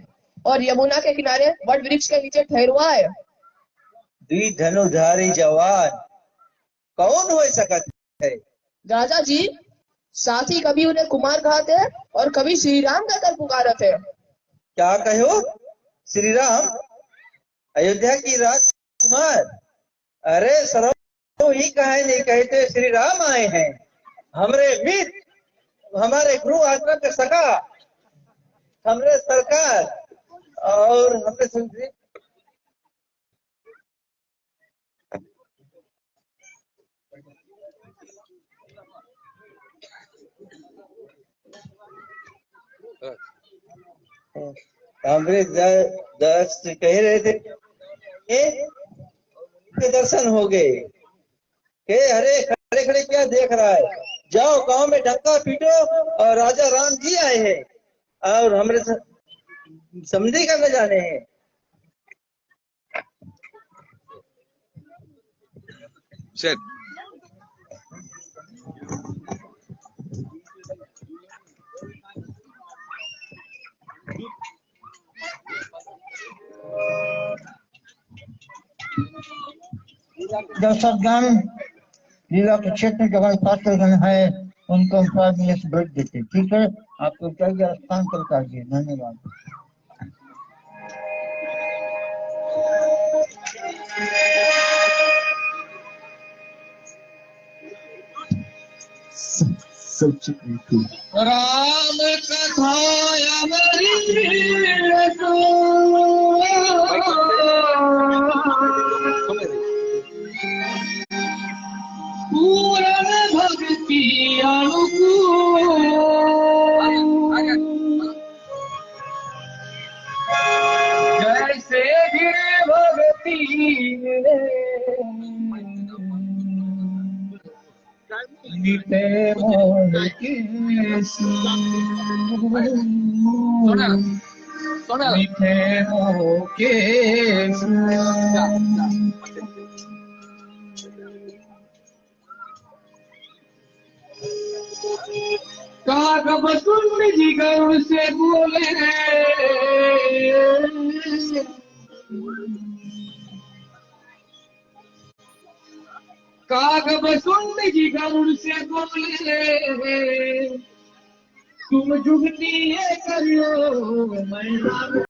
Speaker 15: और यमुना के किनारे वट वृक्ष के नीचे ठहरुआ है।
Speaker 9: 2 धनुर्धारी जवान कौन हो सकत है?
Speaker 15: राजा जी, साथ ही कभी उन्हें कुमार कहते और कभी श्री राम कहकर पुकारते थे।
Speaker 9: क्या कहो? श्री राम अयोध्या की राजकुमार? अरे सरो ही कहे नहीं कहते श्री राम आए हैं, हमरे मित्र, हमारे गुरु आत्मा के सखा, हमरे सरकार और हमने सुनते हमरे दर्श कह रहे थे के दर्शन हो गए। अरे खड़े खड़े क्या देख रहा है, जाओ गांव में डंका पीटो और राजा राम जी आए हैं और हमरे समझी का न जाने हैं।
Speaker 10: दर्शकगण लीला के क्षेत्र में जगह पात्रगण है उनको हम 5 मिनट भेज देते, ठीक है। आपको चाहिए स्थान कर कीजिए। धन्यवाद।
Speaker 14: राम कथा पूर्ण भक्ति अनुकूल जैसे गिरे भक्ति मिटे मोह के मिटे मोह के कागब सुन जी गरुड़ से बोले कागब सुन जी गरुड़ से बोले तुम जुगती है करियो मैं